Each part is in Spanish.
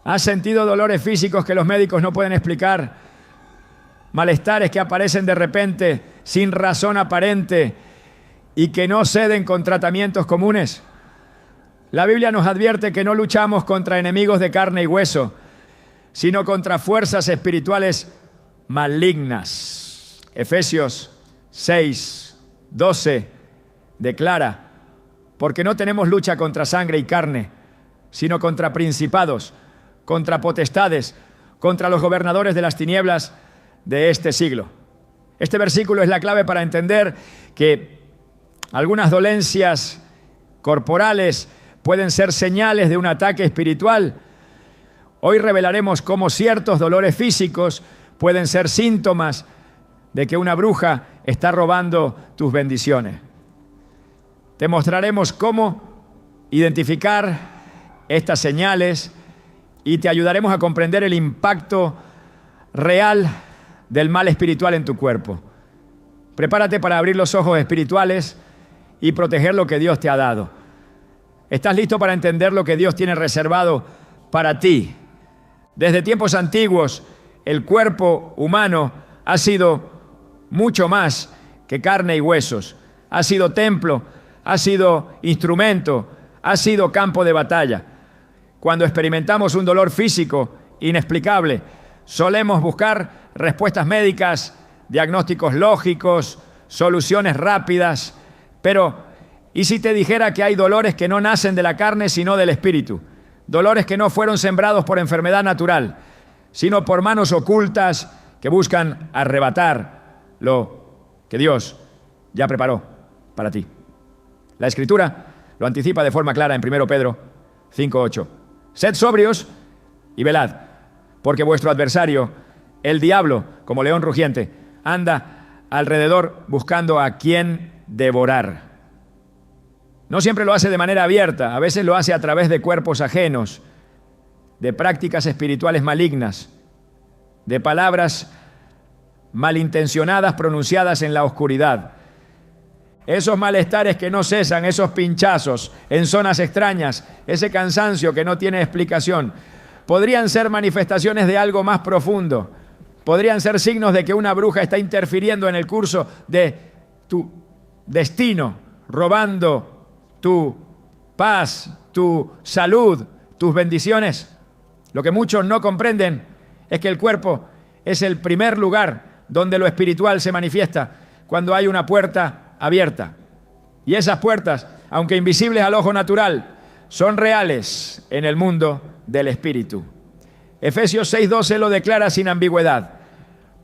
¿Has sentido dolores físicos que los médicos no pueden explicar? Malestares que aparecen de repente, sin razón aparente, y que no ceden con tratamientos comunes. La Biblia nos advierte que no luchamos contra enemigos de carne y hueso, sino contra fuerzas espirituales malignas. Efesios 6:12 declara: porque no tenemos lucha contra sangre y carne, sino contra principados, contra potestades, contra los gobernadores de las tinieblas de este siglo. Este versículo es la clave para entender que algunas dolencias corporales pueden ser señales de un ataque espiritual. Hoy revelaremos cómo ciertos dolores físicos pueden ser síntomas de que una bruja está robando tus bendiciones. Te mostraremos cómo identificar estas señales y te ayudaremos a comprender el impacto real del mal espiritual en tu cuerpo. Prepárate para abrir los ojos espirituales y proteger lo que Dios te ha dado. ¿Estás listo para entender lo que Dios tiene reservado para ti? Desde tiempos antiguos, el cuerpo humano ha sido mucho más que carne y huesos. Ha sido templo, ha sido instrumento, ha sido campo de batalla. Cuando experimentamos un dolor físico inexplicable, solemos buscar respuestas médicas, diagnósticos lógicos, soluciones rápidas. Pero, ¿y si te dijera que hay dolores que no nacen de la carne, sino del espíritu? Dolores que no fueron sembrados por enfermedad natural, sino por manos ocultas que buscan arrebatar lo que Dios ya preparó para ti. La Escritura lo anticipa de forma clara en 1 Pedro 5:8. Sed sobrios y velad, porque vuestro adversario, el diablo, como león rugiente, anda alrededor buscando a quien devorar. No siempre lo hace de manera abierta, a veces lo hace a través de cuerpos ajenos, de prácticas espirituales malignas, de palabras malintencionadas pronunciadas en la oscuridad. Esos malestares que no cesan, esos pinchazos en zonas extrañas, ese cansancio que no tiene explicación, podrían ser manifestaciones de algo más profundo. Podrían ser signos de que una bruja está interfiriendo en el curso de tu destino, robando tu paz, tu salud, tus bendiciones. Lo que muchos no comprenden es que el cuerpo es el primer lugar donde lo espiritual se manifiesta cuando hay una puerta abierta. Y esas puertas, aunque invisibles al ojo natural, son reales en el mundo del espíritu. Efesios 6:12 lo declara sin ambigüedad.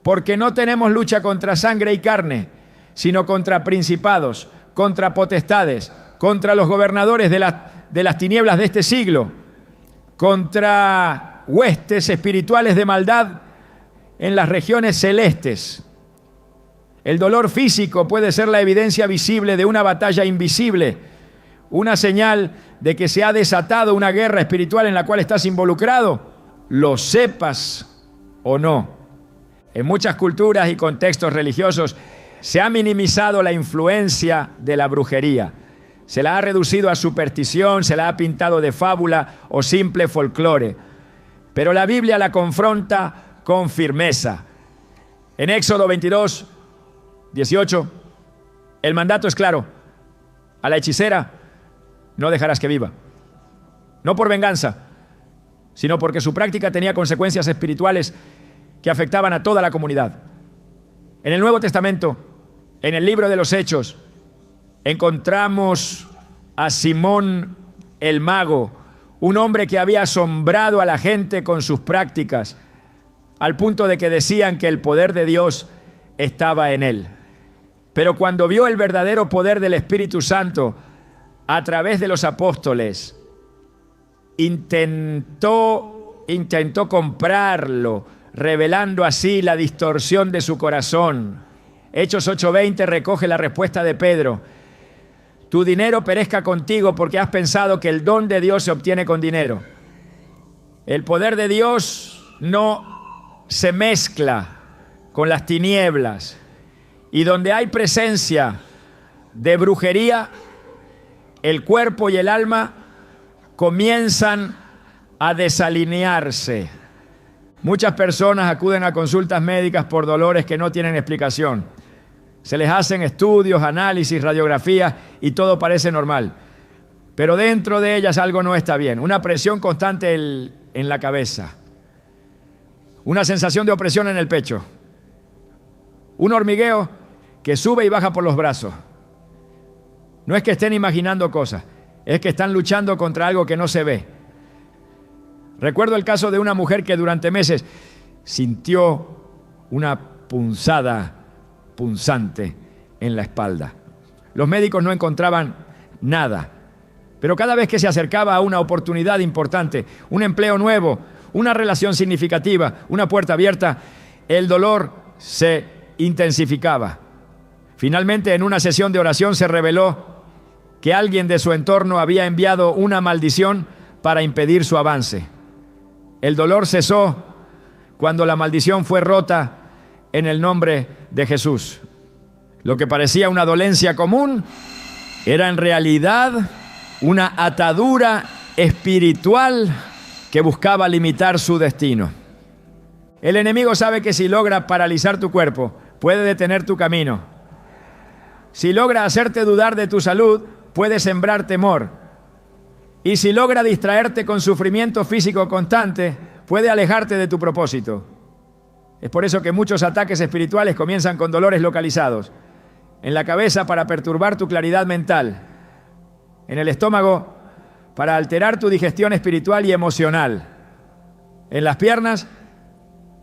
Porque no tenemos lucha contra sangre y carne, sino contra principados, contra potestades, contra los gobernadores de las tinieblas de este siglo, contra huestes espirituales de maldad en las regiones celestes. El dolor físico puede ser la evidencia visible de una batalla invisible, una señal de que se ha desatado una guerra espiritual en la cual estás involucrado, lo sepas o no. En muchas culturas y contextos religiosos se ha minimizado la influencia de la brujería. Se la ha reducido a superstición, se la ha pintado de fábula o simple folclore. Pero la Biblia la confronta con firmeza. En Éxodo 22:18, el mandato es claro: a la hechicera no dejarás que viva. No por venganza, sino porque su práctica tenía consecuencias espirituales que afectaban a toda la comunidad. En el Nuevo Testamento, en el libro de los Hechos, encontramos a Simón el mago, un hombre que había asombrado a la gente con sus prácticas, al punto de que decían que el poder de Dios estaba en él. Pero cuando vio el verdadero poder del Espíritu Santo a través de los apóstoles, intentó comprarlo, revelando así la distorsión de su corazón. Hechos 8:20 recoge la respuesta de Pedro: tu dinero perezca contigo porque has pensado que el don de Dios se obtiene con dinero. El poder de Dios no se mezcla con las tinieblas, y donde hay presencia de brujería, el cuerpo y el alma comienzan a desalinearse. Muchas personas acuden a consultas médicas por dolores que no tienen explicación. Se les hacen estudios, análisis, radiografías y todo parece normal. Pero dentro de ellas algo no está bien. Una presión constante en la cabeza. Una sensación de opresión en el pecho. Un hormigueo que sube y baja por los brazos. No es que estén imaginando cosas, es que están luchando contra algo que no se ve. Recuerdo el caso de una mujer que durante meses sintió una punzada punzante en la espalda. Los médicos no encontraban nada, pero cada vez que se acercaba a una oportunidad importante, un empleo nuevo, una relación significativa, una puerta abierta, el dolor se intensificaba. Finalmente, en una sesión de oración se reveló que alguien de su entorno había enviado una maldición para impedir su avance. El dolor cesó cuando la maldición fue rota en el nombre de Jesús. Lo que parecía una dolencia común era en realidad una atadura espiritual que buscaba limitar su destino. El enemigo sabe que si logra paralizar tu cuerpo, puede detener tu camino. Si logra hacerte dudar de tu salud, puede sembrar temor. Y si logra distraerte con sufrimiento físico constante, puede alejarte de tu propósito. Es por eso que muchos ataques espirituales comienzan con dolores localizados. En la cabeza para perturbar tu claridad mental. En el estómago para alterar tu digestión espiritual y emocional. En las piernas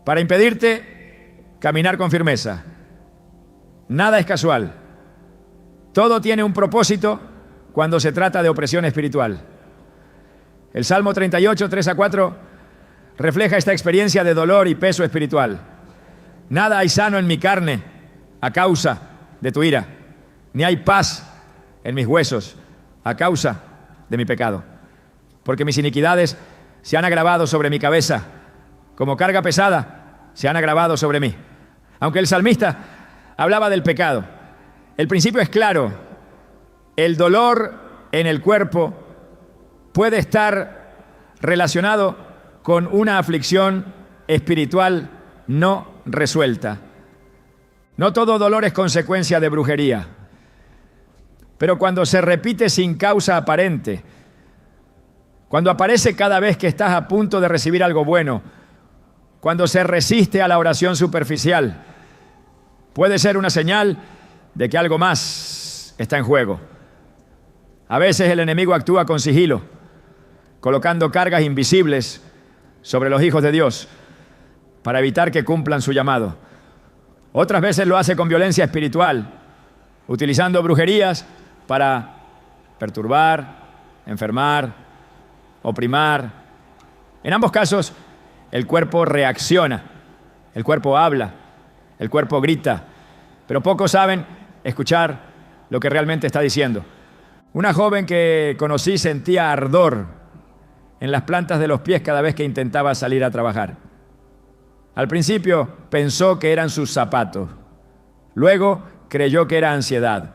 para impedirte caminar con firmeza. Nada es casual. Todo tiene un propósito cuando se trata de opresión espiritual. El Salmo 38, 3-4, refleja esta experiencia de dolor y peso espiritual. Nada hay sano en mi carne a causa de tu ira, ni hay paz en mis huesos a causa de mi pecado. Porque mis iniquidades se han agravado sobre mi cabeza, como carga pesada se han agravado sobre mí. Aunque el salmista hablaba del pecado, el principio es claro. El dolor en el cuerpo puede estar relacionado con una aflicción espiritual no resuelta. No todo dolor es consecuencia de brujería, pero cuando se repite sin causa aparente, cuando aparece cada vez que estás a punto de recibir algo bueno, cuando se resiste a la oración superficial, puede ser una señal de que algo más está en juego. A veces el enemigo actúa con sigilo, colocando cargas invisibles sobre los hijos de Dios para evitar que cumplan su llamado. Otras veces lo hace con violencia espiritual, utilizando brujerías para perturbar, enfermar, oprimar. En ambos casos, el cuerpo reacciona, el cuerpo habla, el cuerpo grita, pero pocos saben escuchar lo que realmente está diciendo. Una joven que conocí sentía ardor en las plantas de los pies cada vez que intentaba salir a trabajar. Al principio pensó que eran sus zapatos, luego creyó que era ansiedad,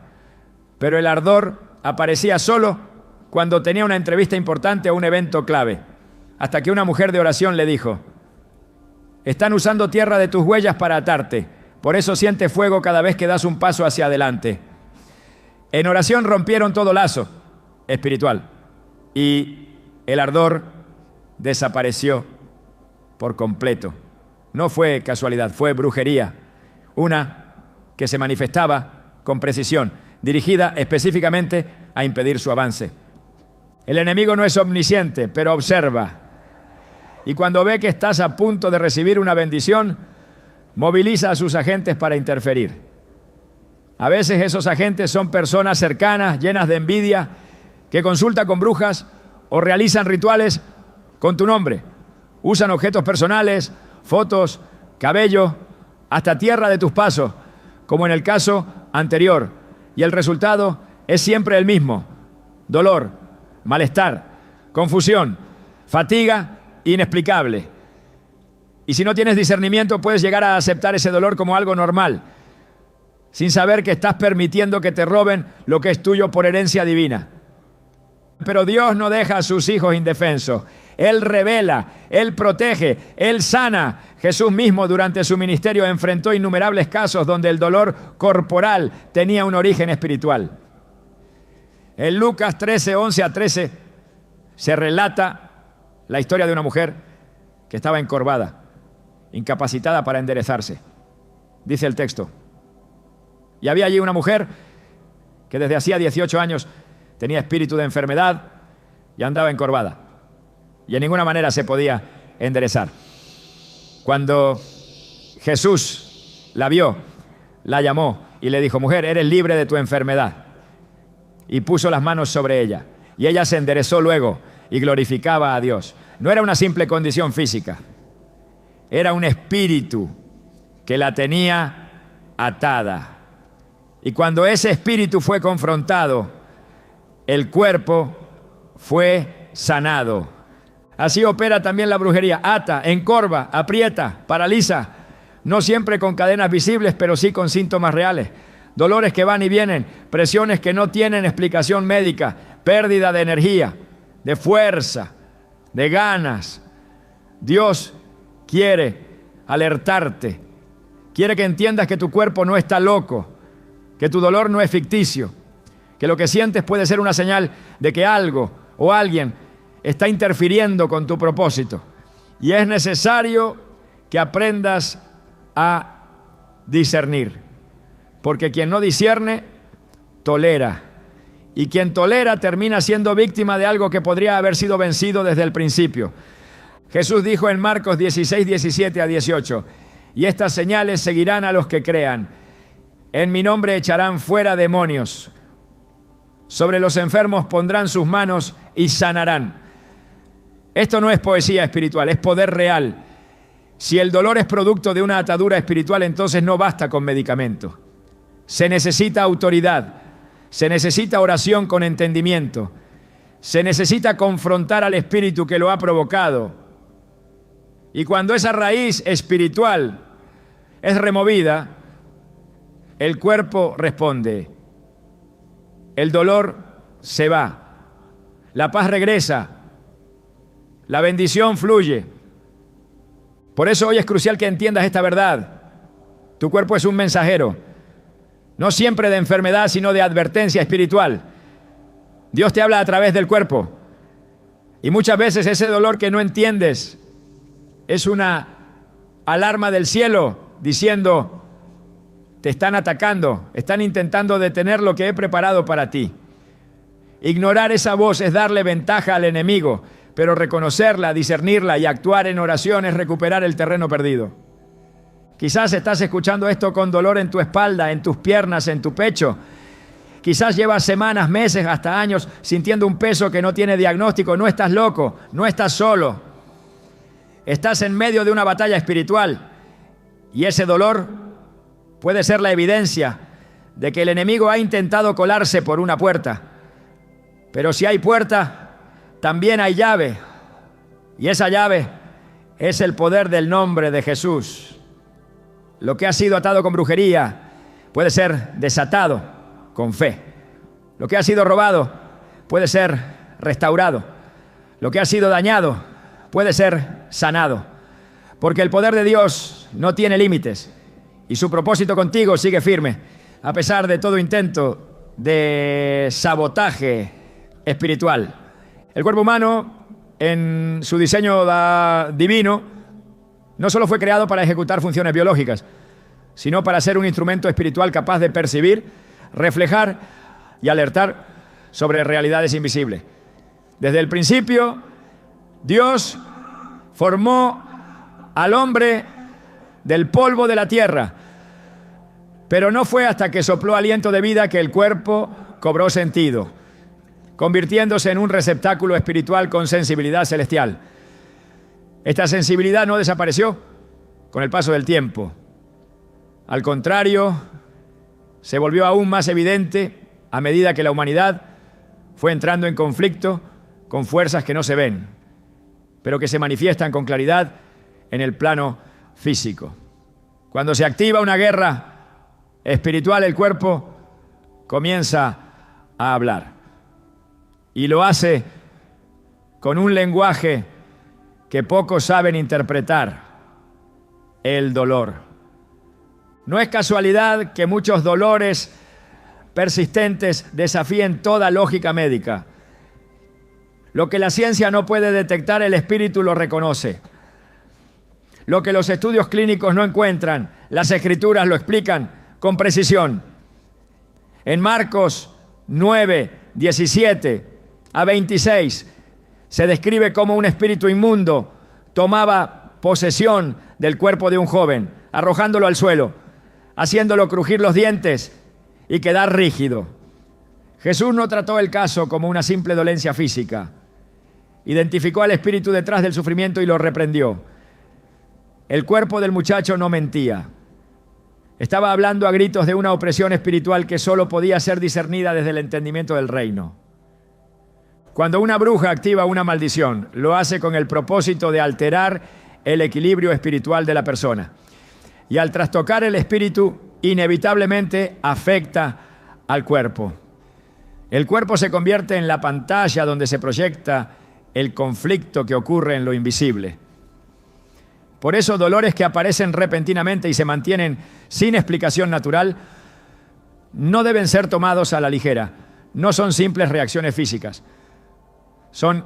pero el ardor aparecía solo cuando tenía una entrevista importante o un evento clave, hasta que una mujer de oración le dijo: están usando tierra de tus huellas para atarte, por eso sientes fuego cada vez que das un paso hacia adelante. En oración rompieron todo lazo espiritual y el ardor desapareció por completo. No fue casualidad, fue brujería, una que se manifestaba con precisión, dirigida específicamente a impedir su avance. El enemigo no es omnisciente, pero observa. Y cuando ve que estás a punto de recibir una bendición, moviliza a sus agentes para interferir. A veces esos agentes son personas cercanas, llenas de envidia, que consultan con brujas o realizan rituales con tu nombre. Usan objetos personales, fotos, cabello, hasta tierra de tus pasos, como en el caso anterior. Y el resultado es siempre el mismo: dolor, malestar, confusión, fatiga inexplicable. Y si no tienes discernimiento, puedes llegar a aceptar ese dolor como algo normal, sin saber que estás permitiendo que te roben lo que es tuyo por herencia divina. Pero Dios no deja a sus hijos indefensos. Él revela, Él protege, Él sana. Jesús mismo durante su ministerio enfrentó innumerables casos donde el dolor corporal tenía un origen espiritual. En Lucas 13, 11 a 13 se relata la historia de una mujer que estaba encorvada, incapacitada para enderezarse. Dice el texto: y había allí una mujer que desde hacía 18 años tenía espíritu de enfermedad y andaba encorvada, y en ninguna manera se podía enderezar. Cuando Jesús la vio, la llamó y le dijo: mujer, eres libre de tu enfermedad. Y puso las manos sobre ella, y ella se enderezó luego y glorificaba a Dios. No era una simple condición física, era un espíritu que la tenía atada. Y cuando ese espíritu fue confrontado, el cuerpo fue sanado. Así opera también la brujería: ata, encorva, aprieta, paraliza, no siempre con cadenas visibles, pero sí con síntomas reales. Dolores que van y vienen, presiones que no tienen explicación médica, pérdida de energía, de fuerza, de ganas. Dios quiere alertarte, quiere que entiendas que tu cuerpo no está loco, que tu dolor no es ficticio, que lo que sientes puede ser una señal de que algo o alguien está interfiriendo con tu propósito. Y es necesario que aprendas a discernir, porque quien no discierne, tolera. Y quien tolera termina siendo víctima de algo que podría haber sido vencido desde el principio. Jesús dijo en Marcos 16, 17 a 18: y estas señales seguirán a los que crean. En mi nombre echarán fuera demonios. Sobre los enfermos pondrán sus manos y sanarán. Esto no es poesía espiritual, es poder real. Si el dolor es producto de una atadura espiritual, entonces no basta con medicamento. Se necesita autoridad, se necesita oración con entendimiento, se necesita confrontar al espíritu que lo ha provocado. Y cuando esa raíz espiritual es removida, el cuerpo responde, el dolor se va, la paz regresa, la bendición fluye. Por eso hoy es crucial que entiendas esta verdad. Tu cuerpo es un mensajero, no siempre de enfermedad, sino de advertencia espiritual. Dios te habla a través del cuerpo. Y muchas veces ese dolor que no entiendes es una alarma del cielo diciendo: te están atacando, están intentando detener lo que he preparado para ti. Ignorar esa voz es darle ventaja al enemigo, pero reconocerla, discernirla y actuar en oración es recuperar el terreno perdido. Quizás estás escuchando esto con dolor en tu espalda, en tus piernas, en tu pecho. Quizás llevas semanas, meses, hasta años sintiendo un peso que no tiene diagnóstico. No estás loco, no estás solo. Estás en medio de una batalla espiritual y ese dolor puede ser la evidencia de que el enemigo ha intentado colarse por una puerta. Pero si hay puerta, también hay llave. Y esa llave es el poder del nombre de Jesús. Lo que ha sido atado con brujería puede ser desatado con fe. Lo que ha sido robado puede ser restaurado. Lo que ha sido dañado puede ser sanado. Porque el poder de Dios no tiene límites y su propósito contigo sigue firme, a pesar de todo intento de sabotaje espiritual. El cuerpo humano, en su diseño divino, no solo fue creado para ejecutar funciones biológicas, sino para ser un instrumento espiritual capaz de percibir, reflejar y alertar sobre realidades invisibles. Desde el principio, Dios formó al hombre del polvo de la tierra, pero no fue hasta que sopló aliento de vida que el cuerpo cobró sentido, convirtiéndose en un receptáculo espiritual con sensibilidad celestial. Esta sensibilidad no desapareció con el paso del tiempo. Al contrario, se volvió aún más evidente a medida que la humanidad fue entrando en conflicto con fuerzas que no se ven, pero que se manifiestan con claridad en el plano físico. Cuando se activa una guerra espiritual, el cuerpo comienza a hablar. Y lo hace con un lenguaje que pocos saben interpretar: el dolor. No es casualidad que muchos dolores persistentes desafíen toda lógica médica. Lo que la ciencia no puede detectar, el espíritu lo reconoce. Lo que los estudios clínicos no encuentran, las escrituras lo explican con precisión. En Marcos 9, 17 a 26 se describe cómo un espíritu inmundo tomaba posesión del cuerpo de un joven, arrojándolo al suelo, haciéndolo crujir los dientes y quedar rígido. Jesús no trató el caso como una simple dolencia física. Identificó al espíritu detrás del sufrimiento y lo reprendió. El cuerpo del muchacho no mentía. Estaba hablando a gritos de una opresión espiritual que solo podía ser discernida desde el entendimiento del reino. Cuando una bruja activa una maldición, lo hace con el propósito de alterar el equilibrio espiritual de la persona. Y al trastocar el espíritu, inevitablemente afecta al cuerpo. El cuerpo se convierte en la pantalla donde se proyecta el conflicto que ocurre en lo invisible. Por eso, dolores que aparecen repentinamente y se mantienen sin explicación natural no deben ser tomados a la ligera. No son simples reacciones físicas. Son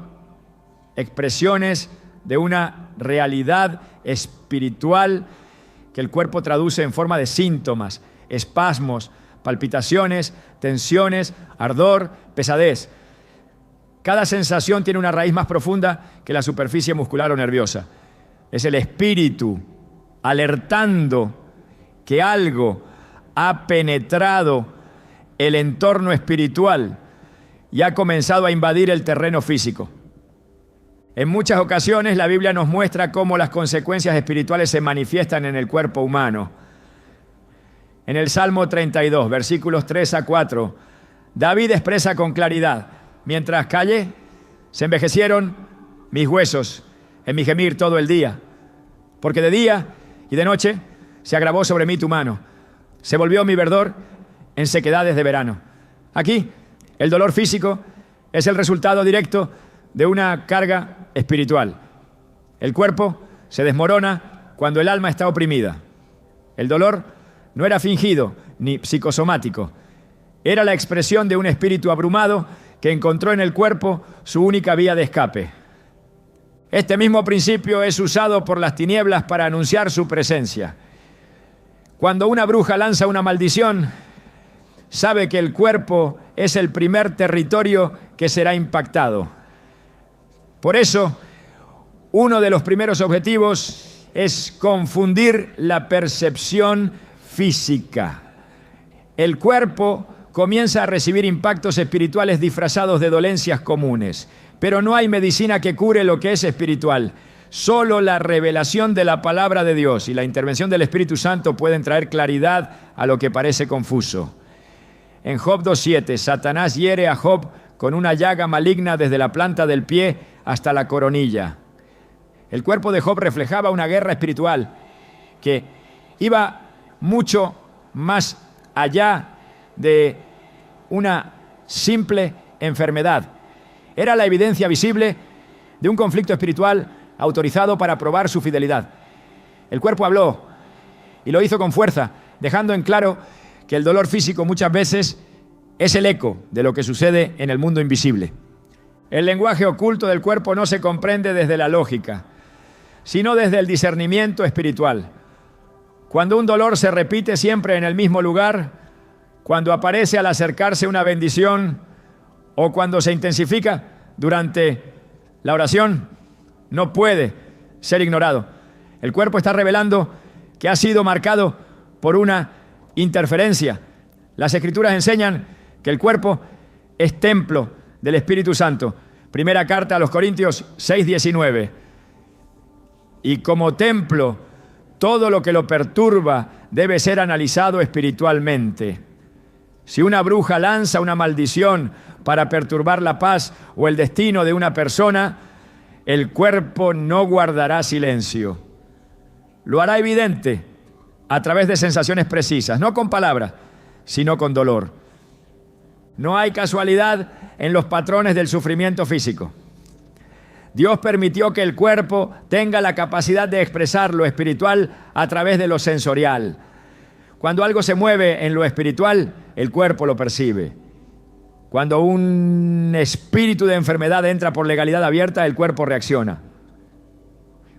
expresiones de una realidad espiritual que el cuerpo traduce en forma de síntomas, espasmos, palpitaciones, tensiones, ardor, pesadez. Cada sensación tiene una raíz más profunda que la superficie muscular o nerviosa. Es el espíritu alertando que algo ha penetrado el entorno espiritual y ha comenzado a invadir el terreno físico. En muchas ocasiones la Biblia nos muestra cómo las consecuencias espirituales se manifiestan en el cuerpo humano. En el Salmo 32, versículos 3 a 4, David expresa con claridad: mientras callé, se envejecieron mis huesos en mi gemir todo el día, porque de día y de noche se agravó sobre mí tu mano, se volvió mi verdor en sequedades de verano. Aquí, el dolor físico es el resultado directo de una carga espiritual. El cuerpo se desmorona cuando el alma está oprimida. El dolor no era fingido ni psicosomático, era la expresión de un espíritu abrumado que encontró en el cuerpo su única vía de escape. Este mismo principio es usado por las tinieblas para anunciar su presencia. Cuando una bruja lanza una maldición, sabe que el cuerpo es el primer territorio que será impactado. Por eso, uno de los primeros objetivos es confundir la percepción física. El cuerpo comienza a recibir impactos espirituales disfrazados de dolencias comunes, pero no hay medicina que cure lo que es espiritual. Solo la revelación de la palabra de Dios y la intervención del Espíritu Santo pueden traer claridad a lo que parece confuso. En Job 2:7, Satanás hiere a Job con una llaga maligna desde la planta del pie hasta la coronilla. El cuerpo de Job reflejaba una guerra espiritual que iba mucho más allá de una simple enfermedad. Era la evidencia visible de un conflicto espiritual autorizado para probar su fidelidad. El cuerpo habló y lo hizo con fuerza, dejando en claro que el dolor físico muchas veces es el eco de lo que sucede en el mundo invisible. El lenguaje oculto del cuerpo no se comprende desde la lógica, sino desde el discernimiento espiritual. Cuando un dolor se repite siempre en el mismo lugar, cuando aparece al acercarse una bendición o cuando se intensifica durante la oración, no puede ser ignorado. El cuerpo está revelando que ha sido marcado por una interferencia. Las Escrituras enseñan que el cuerpo es templo del Espíritu Santo. Primera carta a los Corintios 6:19. Y como templo, todo lo que lo perturba debe ser analizado espiritualmente. Si una bruja lanza una maldición para perturbar la paz o el destino de una persona, el cuerpo no guardará silencio. Lo hará evidente a través de sensaciones precisas, no con palabras, sino con dolor. No hay casualidad en los patrones del sufrimiento físico. Dios permitió que el cuerpo tenga la capacidad de expresar lo espiritual a través de lo sensorial. Cuando algo se mueve en lo espiritual, el cuerpo lo percibe. Cuando un espíritu de enfermedad entra por legalidad abierta, el cuerpo reacciona.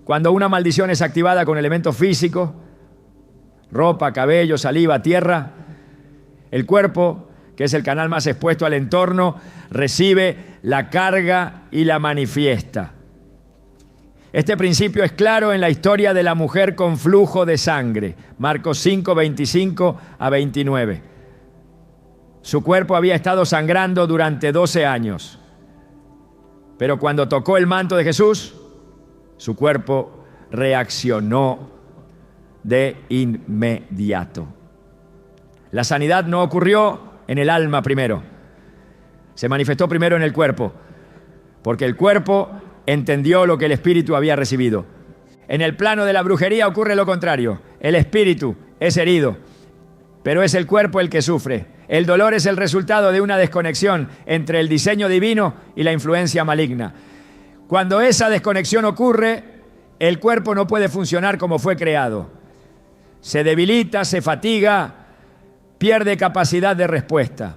Cuando una maldición es activada con elementos físicos, ropa, cabello, saliva, tierra, el cuerpo, que es el canal más expuesto al entorno, recibe la carga y la manifiesta. Este principio es claro en la historia de la mujer con flujo de sangre, Marcos 5, 25 a 29. Su cuerpo había estado sangrando durante 12 años, pero cuando tocó el manto de Jesús, su cuerpo reaccionó de inmediato. La sanidad no ocurrió en el alma primero, se manifestó primero en el cuerpo, porque el cuerpo entendió lo que el espíritu había recibido. En el plano de la brujería ocurre lo contrario. El espíritu es herido, pero es el cuerpo el que sufre. El dolor es el resultado de una desconexión entre el diseño divino y la influencia maligna. Cuando esa desconexión ocurre, el cuerpo no puede funcionar como fue creado. Se debilita, se fatiga, pierde capacidad de respuesta.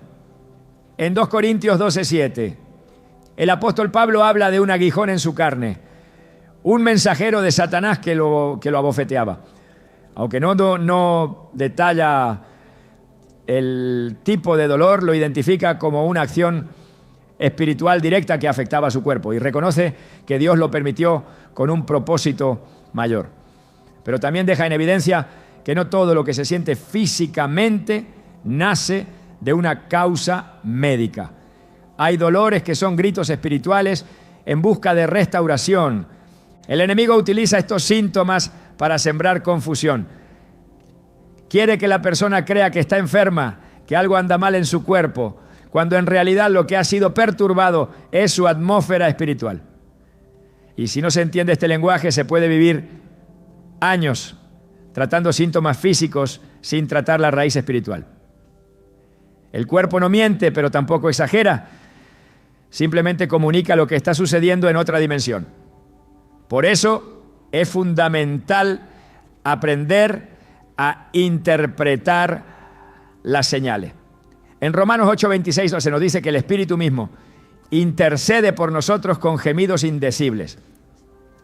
En 2 Corintios 12:7, el apóstol Pablo habla de un aguijón en su carne, un mensajero de Satanás que lo abofeteaba. Aunque no detalla el tipo de dolor, lo identifica como una acción espiritual directa que afectaba a su cuerpo y reconoce que Dios lo permitió con un propósito mayor. Pero también deja en evidencia que no todo lo que se siente físicamente nace de una causa médica. Hay dolores que son gritos espirituales en busca de restauración. El enemigo utiliza estos síntomas para sembrar confusión. Quiere que la persona crea que está enferma, que algo anda mal en su cuerpo, cuando en realidad lo que ha sido perturbado es su atmósfera espiritual. Y si no se entiende este lenguaje, se puede vivir años tratando síntomas físicos sin tratar la raíz espiritual. El cuerpo no miente, pero tampoco exagera. Simplemente comunica lo que está sucediendo en otra dimensión. Por eso es fundamental aprender a interpretar las señales. En Romanos 8:26 se nos dice que el Espíritu mismo intercede por nosotros con gemidos indecibles.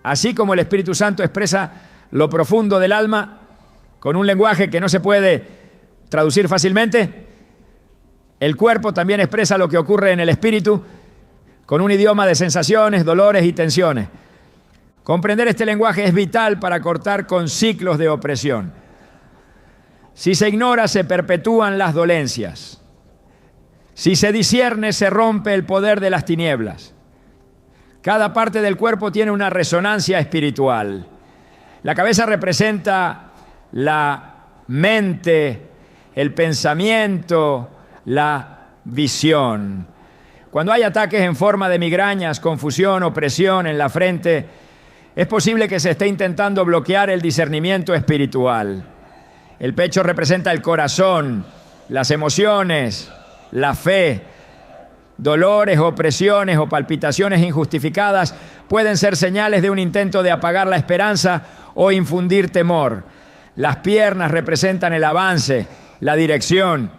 Así como el Espíritu Santo expresa lo profundo del alma con un lenguaje que no se puede traducir fácilmente, el cuerpo también expresa lo que ocurre en el espíritu con un idioma de sensaciones, dolores y tensiones. Comprender este lenguaje es vital para cortar con ciclos de opresión. Si se ignora, se perpetúan las dolencias. Si se discierne, se rompe el poder de las tinieblas. Cada parte del cuerpo tiene una resonancia espiritual. La cabeza representa la mente, el pensamiento, la visión. Cuando hay ataques en forma de migrañas, confusión, opresión en la frente, es posible que se esté intentando bloquear el discernimiento espiritual. El pecho representa el corazón, las emociones, la fe. Dolores, opresiones o palpitaciones injustificadas pueden ser señales de un intento de apagar la esperanza o infundir temor. Las piernas representan el avance, la dirección.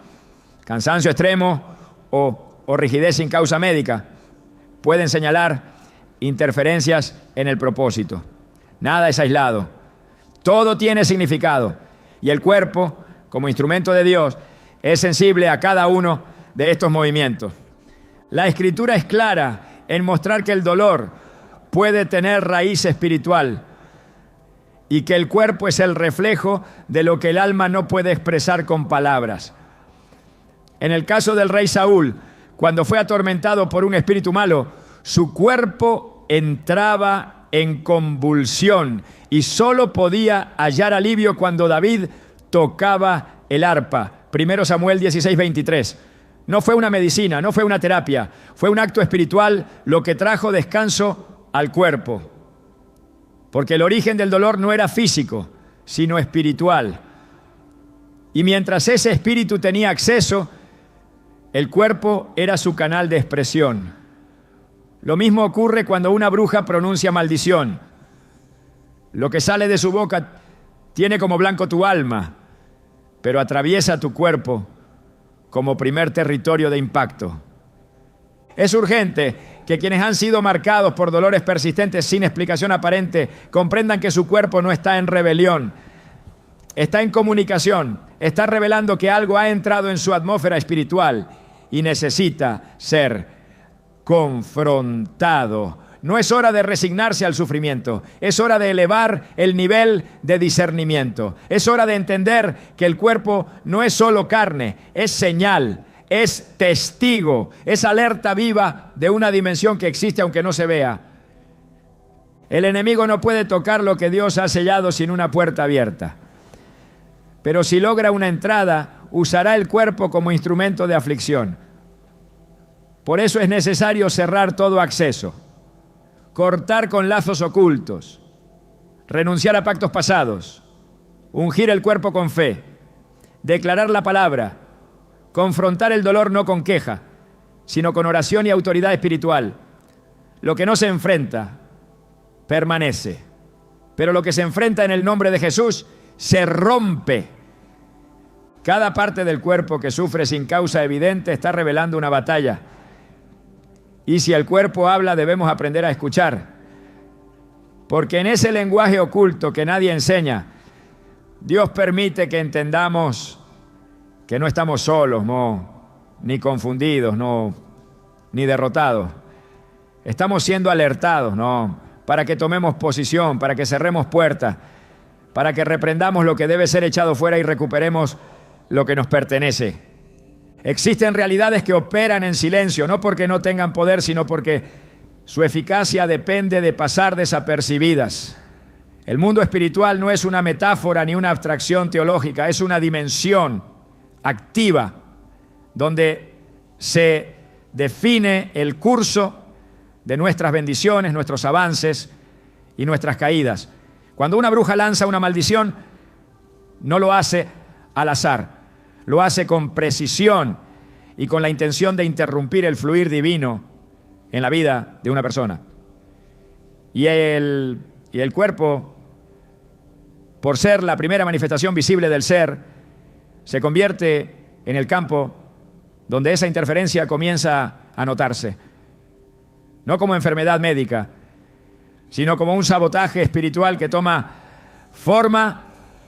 Cansancio extremo o rigidez sin causa médica pueden señalar interferencias en el propósito. Nada es aislado. Todo tiene significado. Y el cuerpo, como instrumento de Dios, es sensible a cada uno de estos movimientos. La Escritura es clara en mostrar que el dolor puede tener raíz espiritual y que el cuerpo es el reflejo de lo que el alma no puede expresar con palabras. En el caso del rey Saúl, cuando fue atormentado por un espíritu malo, su cuerpo entraba en convulsión y solo podía hallar alivio cuando David tocaba el arpa. 1 Samuel 16:23. No fue una medicina, no fue una terapia, fue un acto espiritual lo que trajo descanso al cuerpo. Porque el origen del dolor no era físico, sino espiritual. Y mientras ese espíritu tenía acceso, el cuerpo era su canal de expresión. Lo mismo ocurre cuando una bruja pronuncia maldición. Lo que sale de su boca tiene como blanco tu alma, pero atraviesa tu cuerpo como primer territorio de impacto. Es urgente que quienes han sido marcados por dolores persistentes sin explicación aparente comprendan que su cuerpo no está en rebelión, está en comunicación, está revelando que algo ha entrado en su atmósfera espiritual y necesita ser confrontado. No es hora de resignarse al sufrimiento, es hora de elevar el nivel de discernimiento. Es hora de entender que el cuerpo no es solo carne, es señal, es testigo, es alerta viva de una dimensión que existe aunque no se vea. El enemigo no puede tocar lo que Dios ha sellado sin una puerta abierta. Pero si logra una entrada, usará el cuerpo como instrumento de aflicción. Por eso es necesario cerrar todo acceso, cortar con lazos ocultos, renunciar a pactos pasados, ungir el cuerpo con fe, declarar la palabra, confrontar el dolor no con queja, sino con oración y autoridad espiritual. Lo que no se enfrenta, permanece. Pero lo que se enfrenta en el nombre de Jesús, se rompe. Cada parte del cuerpo que sufre sin causa evidente está revelando una batalla. Y si el cuerpo habla, debemos aprender a escuchar. Porque en ese lenguaje oculto que nadie enseña, Dios permite que entendamos que no estamos solos, no, ni confundidos, no, ni derrotados. Estamos siendo alertados, no, para que tomemos posición, para que cerremos puertas, para que reprendamos lo que debe ser echado fuera y recuperemos lo que nos pertenece. Existen realidades que operan en silencio, no porque no tengan poder, sino porque su eficacia depende de pasar desapercibidas. El mundo espiritual no es una metáfora ni una abstracción teológica, es una dimensión activa donde se define el curso de nuestras bendiciones, nuestros avances y nuestras caídas. Cuando una bruja lanza una maldición, no lo hace al azar. Lo hace con precisión y con la intención de interrumpir el fluir divino en la vida de una persona. Y el cuerpo, por ser la primera manifestación visible del ser, se convierte en el campo donde esa interferencia comienza a notarse. No como enfermedad médica, sino como un sabotaje espiritual que toma forma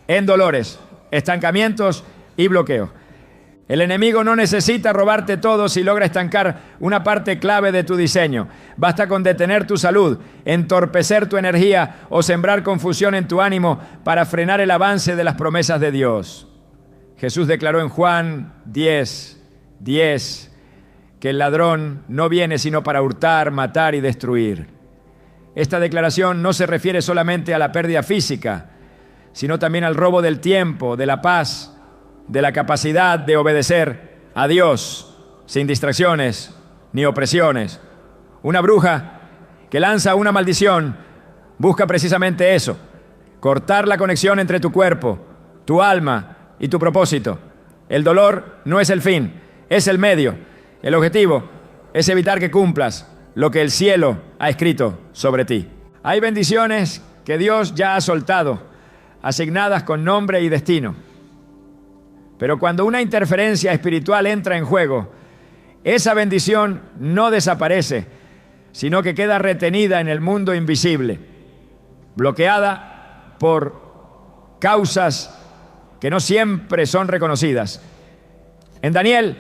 en dolores, estancamientos y bloqueo. El enemigo no necesita robarte todo si logra estancar una parte clave de tu diseño. Basta con detener tu salud, entorpecer tu energía o sembrar confusión en tu ánimo para frenar el avance de las promesas de Dios. Jesús declaró en Juan 10:10 que el ladrón no viene sino para hurtar, matar y destruir. Esta declaración no se refiere solamente a la pérdida física, sino también al robo del tiempo, de la paz, de la capacidad de obedecer a Dios sin distracciones ni opresiones. Una bruja que lanza una maldición busca precisamente eso, cortar la conexión entre tu cuerpo, tu alma y tu propósito. El dolor no es el fin, es el medio. El objetivo es evitar que cumplas lo que el cielo ha escrito sobre ti. Hay bendiciones que Dios ya ha soltado, asignadas con nombre y destino. Pero cuando una interferencia espiritual entra en juego, esa bendición no desaparece, sino que queda retenida en el mundo invisible, bloqueada por causas que no siempre son reconocidas. En Daniel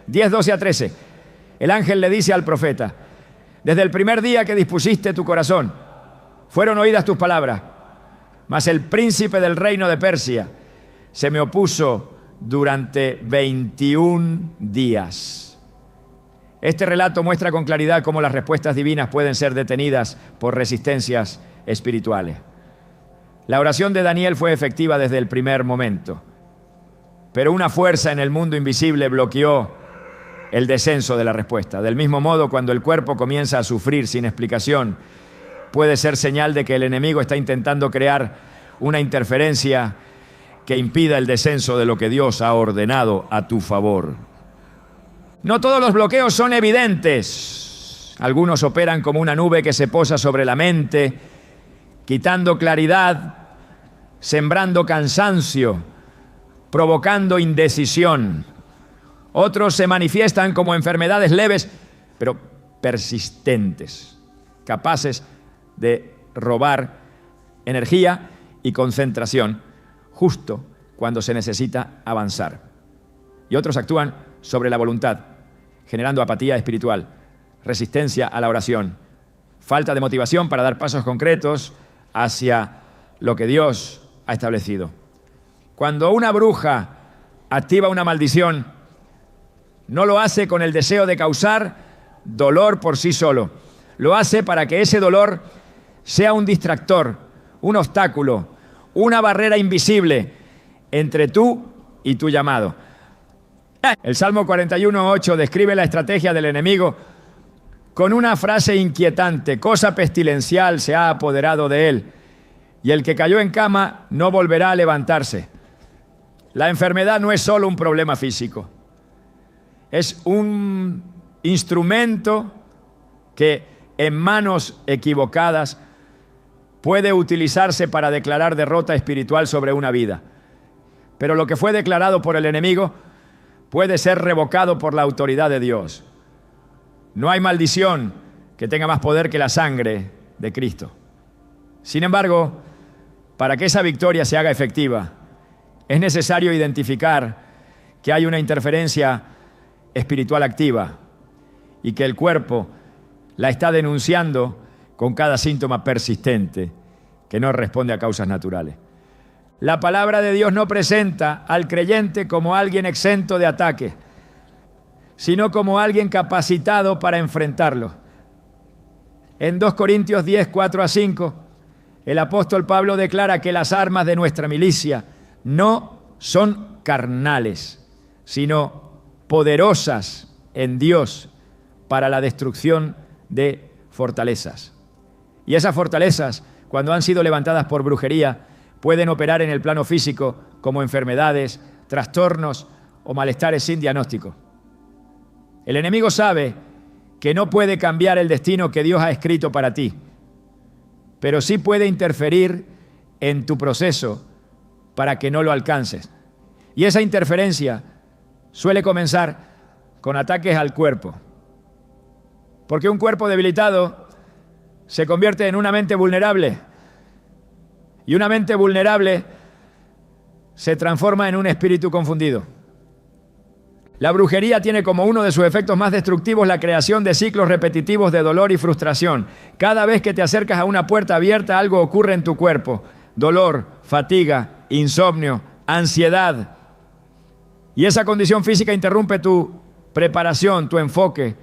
10:12-13, el ángel le dice al profeta: desde el primer día que dispusiste tu corazón, fueron oídas tus palabras, mas el príncipe del reino de Persia se me opuso durante 21 días. Este relato muestra con claridad cómo las respuestas divinas pueden ser detenidas por resistencias espirituales. La oración de Daniel fue efectiva desde el primer momento, pero una fuerza en el mundo invisible bloqueó el descenso de la respuesta. Del mismo modo, cuando el cuerpo comienza a sufrir sin explicación, puede ser señal de que el enemigo está intentando crear una interferencia que impida el descenso de lo que Dios ha ordenado a tu favor. No todos los bloqueos son evidentes. Algunos operan como una nube que se posa sobre la mente, quitando claridad, sembrando cansancio, provocando indecisión. Otros se manifiestan como enfermedades leves, pero persistentes, capaces de robar energía y concentración justo cuando se necesita avanzar. Y otros actúan sobre la voluntad, generando apatía espiritual, resistencia a la oración, falta de motivación para dar pasos concretos hacia lo que Dios ha establecido. Cuando una bruja activa una maldición, no lo hace con el deseo de causar dolor por sí solo. Lo hace para que ese dolor sea un distractor, un obstáculo, una barrera invisible entre tú y tu llamado. El Salmo 41:8 describe la estrategia del enemigo con una frase inquietante: cosa pestilencial se ha apoderado de él, y el que cayó en cama no volverá a levantarse. La enfermedad no es solo un problema físico, es un instrumento que en manos equivocadas puede utilizarse para declarar derrota espiritual sobre una vida. Pero lo que fue declarado por el enemigo puede ser revocado por la autoridad de Dios. No hay maldición que tenga más poder que la sangre de Cristo. Sin embargo, para que esa victoria se haga efectiva, es necesario identificar que hay una interferencia espiritual activa y que el cuerpo la está denunciando con cada síntoma persistente que no responde a causas naturales. La palabra de Dios no presenta al creyente como alguien exento de ataque, sino como alguien capacitado para enfrentarlo. En 2 Corintios 10, 4-5, el apóstol Pablo declara que las armas de nuestra milicia no son carnales, sino poderosas en Dios para la destrucción de fortalezas. Y esas fortalezas, cuando han sido levantadas por brujería, pueden operar en el plano físico como enfermedades, trastornos o malestares sin diagnóstico. El enemigo sabe que no puede cambiar el destino que Dios ha escrito para ti, pero sí puede interferir en tu proceso para que no lo alcances. Y esa interferencia suele comenzar con ataques al cuerpo, porque un cuerpo debilitado se convierte en una mente vulnerable, y una mente vulnerable se transforma en un espíritu confundido. La brujería tiene como uno de sus efectos más destructivos la creación de ciclos repetitivos de dolor y frustración. Cada vez que te acercas a una puerta abierta, algo ocurre en tu cuerpo: dolor, fatiga, insomnio, ansiedad. Y esa condición física interrumpe tu preparación, tu enfoque,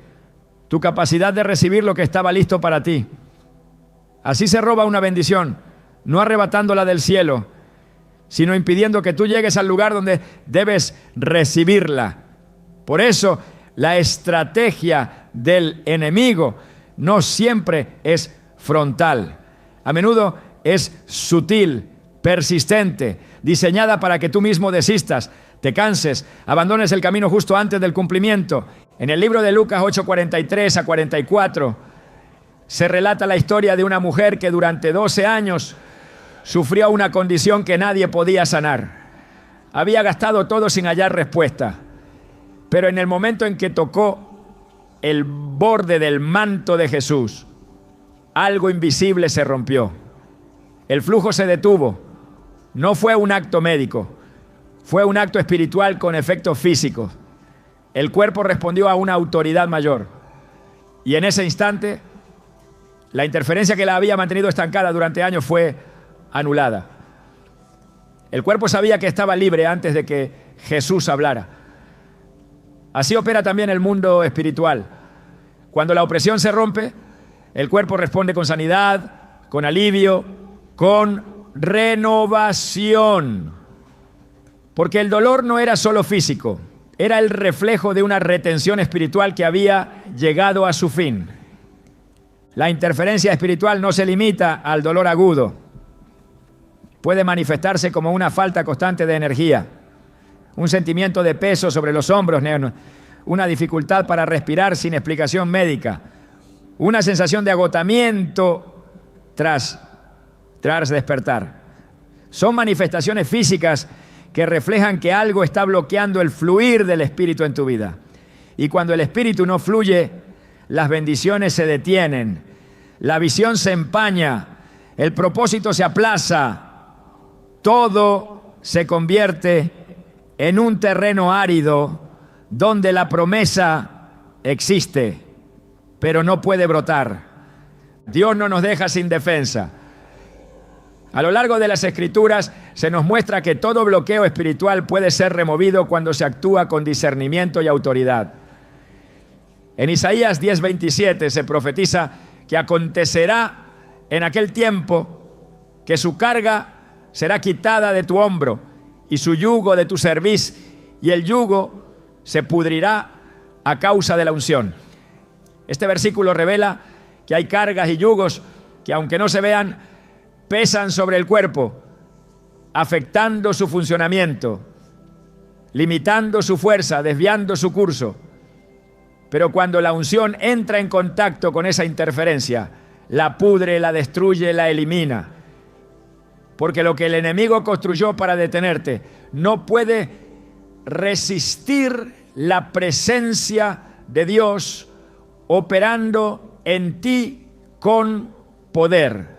tu capacidad de recibir lo que estaba listo para ti. Así se roba una bendición, no arrebatándola del cielo, sino impidiendo que tú llegues al lugar donde debes recibirla. Por eso, la estrategia del enemigo no siempre es frontal. A menudo es sutil, persistente, diseñada para que tú mismo desistas, te canses, abandones el camino justo antes del cumplimiento. En el libro de Lucas 8:43-44 se relata la historia de una mujer que durante 12 años sufrió una condición que nadie podía sanar. Había gastado todo sin hallar respuesta, pero en el momento en que tocó el borde del manto de Jesús, algo invisible se rompió. El flujo se detuvo. No fue un acto médico, fue un acto espiritual con efectos físicos. El cuerpo respondió a una autoridad mayor. Y en ese instante, la interferencia que la había mantenido estancada durante años fue anulada. El cuerpo sabía que estaba libre antes de que Jesús hablara. Así opera también el mundo espiritual. Cuando la opresión se rompe, el cuerpo responde con sanidad, con alivio, con renovación. Porque el dolor no era solo físico, era el reflejo de una retención espiritual que había llegado a su fin. La interferencia espiritual no se limita al dolor agudo. Puede manifestarse como una falta constante de energía, un sentimiento de peso sobre los hombros, una dificultad para respirar sin explicación médica, una sensación de agotamiento tras despertar. Son manifestaciones físicas que reflejan que algo está bloqueando el fluir del Espíritu en tu vida. Y cuando el Espíritu no fluye, las bendiciones se detienen, la visión se empaña, el propósito se aplaza, todo se convierte en un terreno árido donde la promesa existe, pero no puede brotar. Dios no nos deja sin defensa. A lo largo de las Escrituras se nos muestra que todo bloqueo espiritual puede ser removido cuando se actúa con discernimiento y autoridad. En Isaías 10:27 se profetiza que acontecerá en aquel tiempo que su carga será quitada de tu hombro y su yugo de tu cerviz, y el yugo se pudrirá a causa de la unción. Este versículo revela que hay cargas y yugos que, aunque no se vean, pesan sobre el cuerpo, afectando su funcionamiento, limitando su fuerza, desviando su curso. Pero cuando la unción entra en contacto con esa interferencia, la pudre, la destruye, la elimina. Porque lo que el enemigo construyó para detenerte no puede resistir la presencia de Dios operando en ti con poder.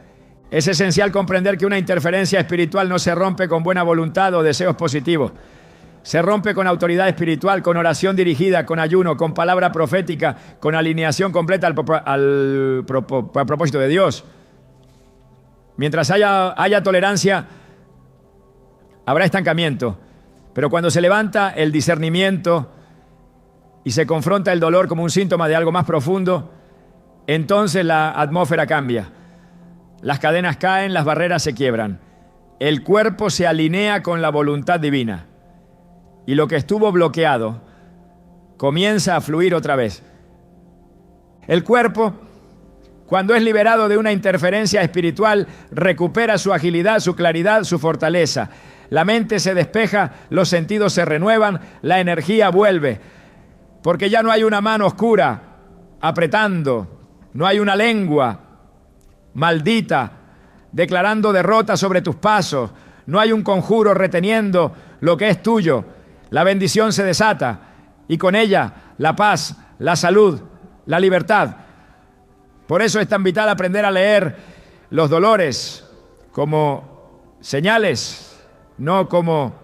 Es esencial comprender que una interferencia espiritual no se rompe con buena voluntad o deseos positivos. Se rompe con autoridad espiritual, con oración dirigida, con ayuno, con palabra profética, con alineación completa al propósito de Dios. Mientras haya tolerancia, habrá estancamiento. Pero cuando se levanta el discernimiento y se confronta el dolor como un síntoma de algo más profundo, entonces la atmósfera cambia. Las cadenas caen, las barreras se quiebran. El cuerpo se alinea con la voluntad divina. Y lo que estuvo bloqueado comienza a fluir otra vez. El cuerpo, cuando es liberado de una interferencia espiritual, recupera su agilidad, su claridad, su fortaleza. La mente se despeja, los sentidos se renuevan, la energía vuelve. Porque ya no hay una mano oscura apretando, no hay una lengua maldita declarando derrota sobre tus pasos, no hay un conjuro reteniendo lo que es tuyo. La bendición se desata y con ella la paz, la salud, la libertad. Por eso es tan vital aprender a leer los dolores como señales, no como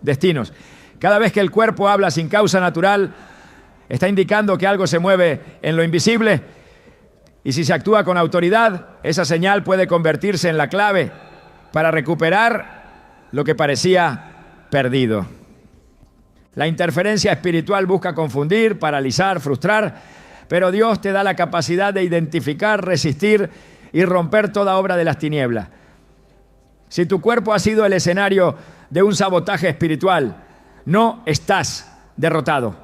destinos. Cada vez que el cuerpo habla sin causa natural, está indicando que algo se mueve en lo invisible, y si se actúa con autoridad, esa señal puede convertirse en la clave para recuperar lo que parecía perdido. La interferencia espiritual busca confundir, paralizar, frustrar, pero Dios te da la capacidad de identificar, resistir y romper toda obra de las tinieblas. Si tu cuerpo ha sido el escenario de un sabotaje espiritual, no estás derrotado.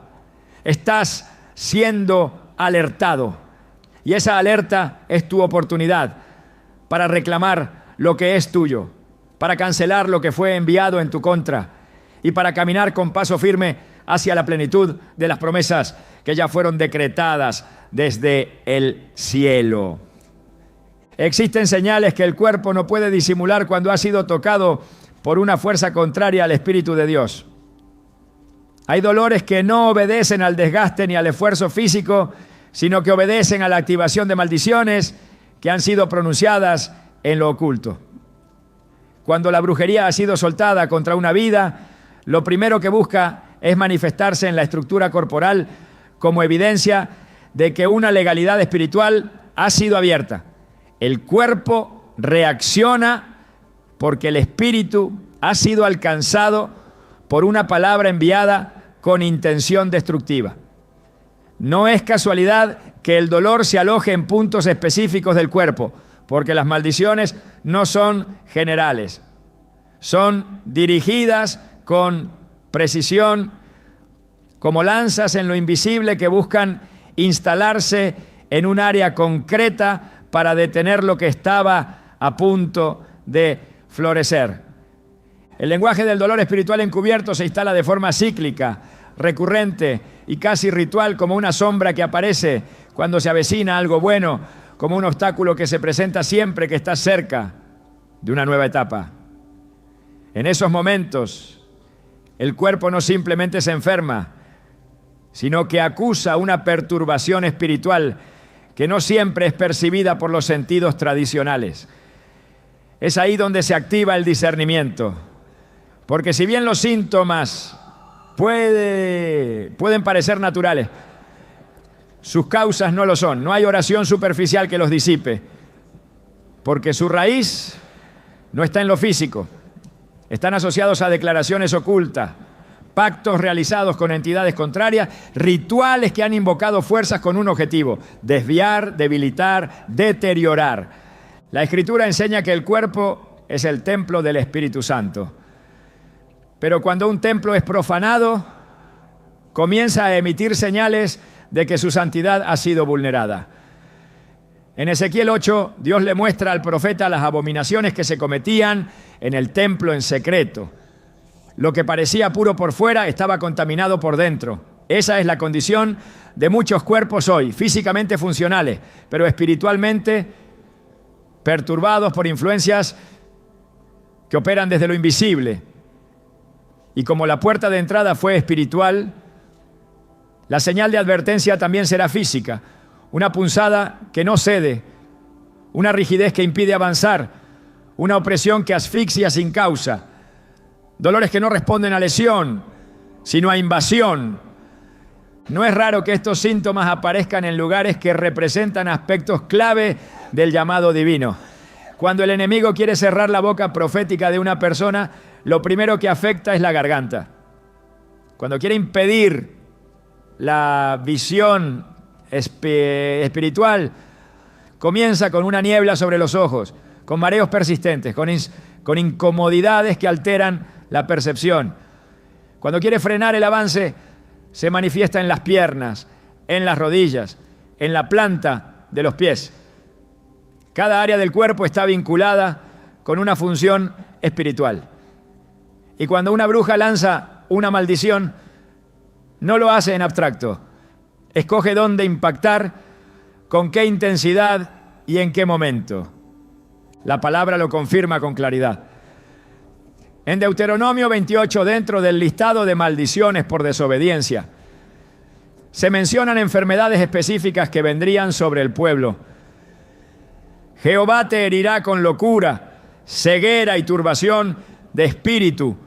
Estás siendo alertado. Y esa alerta es tu oportunidad para reclamar lo que es tuyo, para cancelar lo que fue enviado en tu contra y para caminar con paso firme hacia la plenitud de las promesas que ya fueron decretadas desde el cielo. Existen señales que el cuerpo no puede disimular cuando ha sido tocado por una fuerza contraria al Espíritu de Dios. Hay dolores que no obedecen al desgaste ni al esfuerzo físico, sino que obedecen a la activación de maldiciones que han sido pronunciadas en lo oculto. Cuando la brujería ha sido soltada contra una vida, lo primero que busca es manifestarse en la estructura corporal como evidencia de que una legalidad espiritual ha sido abierta. El cuerpo reacciona porque el espíritu ha sido alcanzado por una palabra enviada con intención destructiva. No es casualidad que el dolor se aloje en puntos específicos del cuerpo, porque las maldiciones no son generales, son dirigidas con precisión, como lanzas en lo invisible que buscan instalarse en un área concreta para detener lo que estaba a punto de florecer. El lenguaje del dolor espiritual encubierto se instala de forma cíclica, recurrente y casi ritual, como una sombra que aparece cuando se avecina algo bueno, como un obstáculo que se presenta siempre que estás cerca de una nueva etapa. En esos momentos, el cuerpo no simplemente se enferma, sino que acusa una perturbación espiritual que no siempre es percibida por los sentidos tradicionales. Es ahí donde se activa el discernimiento, porque si bien los síntomas pueden parecer naturales, sus causas no lo son. No hay oración superficial que los disipe, porque su raíz no está en lo físico. Están asociados a declaraciones ocultas, pactos realizados con entidades contrarias, rituales que han invocado fuerzas con un objetivo: desviar, debilitar, deteriorar. La Escritura enseña que el cuerpo es el templo del Espíritu Santo. Pero cuando un templo es profanado, comienza a emitir señales de que su santidad ha sido vulnerada. En Ezequiel 8, Dios le muestra al profeta las abominaciones que se cometían en el templo en secreto. Lo que parecía puro por fuera estaba contaminado por dentro. Esa es la condición de muchos cuerpos hoy, físicamente funcionales, pero espiritualmente perturbados por influencias que operan desde lo invisible. Y como la puerta de entrada fue espiritual, la señal de advertencia también será física. Una punzada que no cede, una rigidez que impide avanzar, una opresión que asfixia sin causa, dolores que no responden a lesión, sino a invasión. No es raro que estos síntomas aparezcan en lugares que representan aspectos clave del llamado divino. Cuando el enemigo quiere cerrar la boca profética de una persona, lo primero que afecta es la garganta. Cuando quiere impedir la visión espiritual, comienza con una niebla sobre los ojos, con mareos persistentes, con incomodidades que alteran la percepción. Cuando quiere frenar el avance, se manifiesta en las piernas, en las rodillas, en la planta de los pies. Cada área del cuerpo está vinculada con una función espiritual. Y cuando una bruja lanza una maldición, no lo hace en abstracto. Escoge dónde impactar, con qué intensidad y en qué momento. La palabra lo confirma con claridad. En Deuteronomio 28, dentro del listado de maldiciones por desobediencia, se mencionan enfermedades específicas que vendrían sobre el pueblo. Jehová te herirá con locura, ceguera y turbación de espíritu,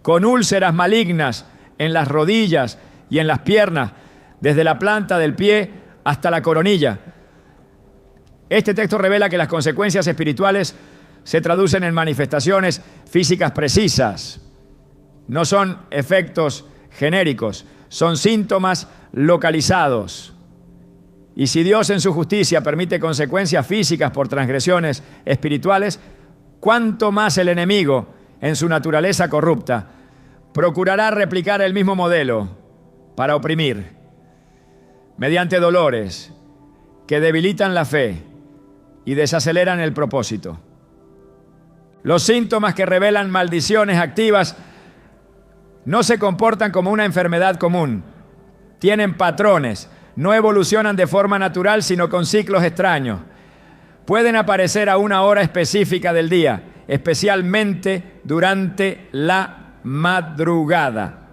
con úlceras malignas en las rodillas y en las piernas, desde la planta del pie hasta la coronilla. Este texto revela que las consecuencias espirituales se traducen en manifestaciones físicas precisas. No son efectos genéricos, son síntomas localizados. Y si Dios en su justicia permite consecuencias físicas por transgresiones espirituales, ¿cuánto más el enemigo, en su naturaleza corrupta, procurará replicar el mismo modelo para oprimir, mediante dolores que debilitan la fe y desaceleran el propósito? Los síntomas que revelan maldiciones activas no se comportan como una enfermedad común. Tienen patrones, no evolucionan de forma natural, sino con ciclos extraños. Pueden aparecer a una hora específica del día, especialmente durante la madrugada,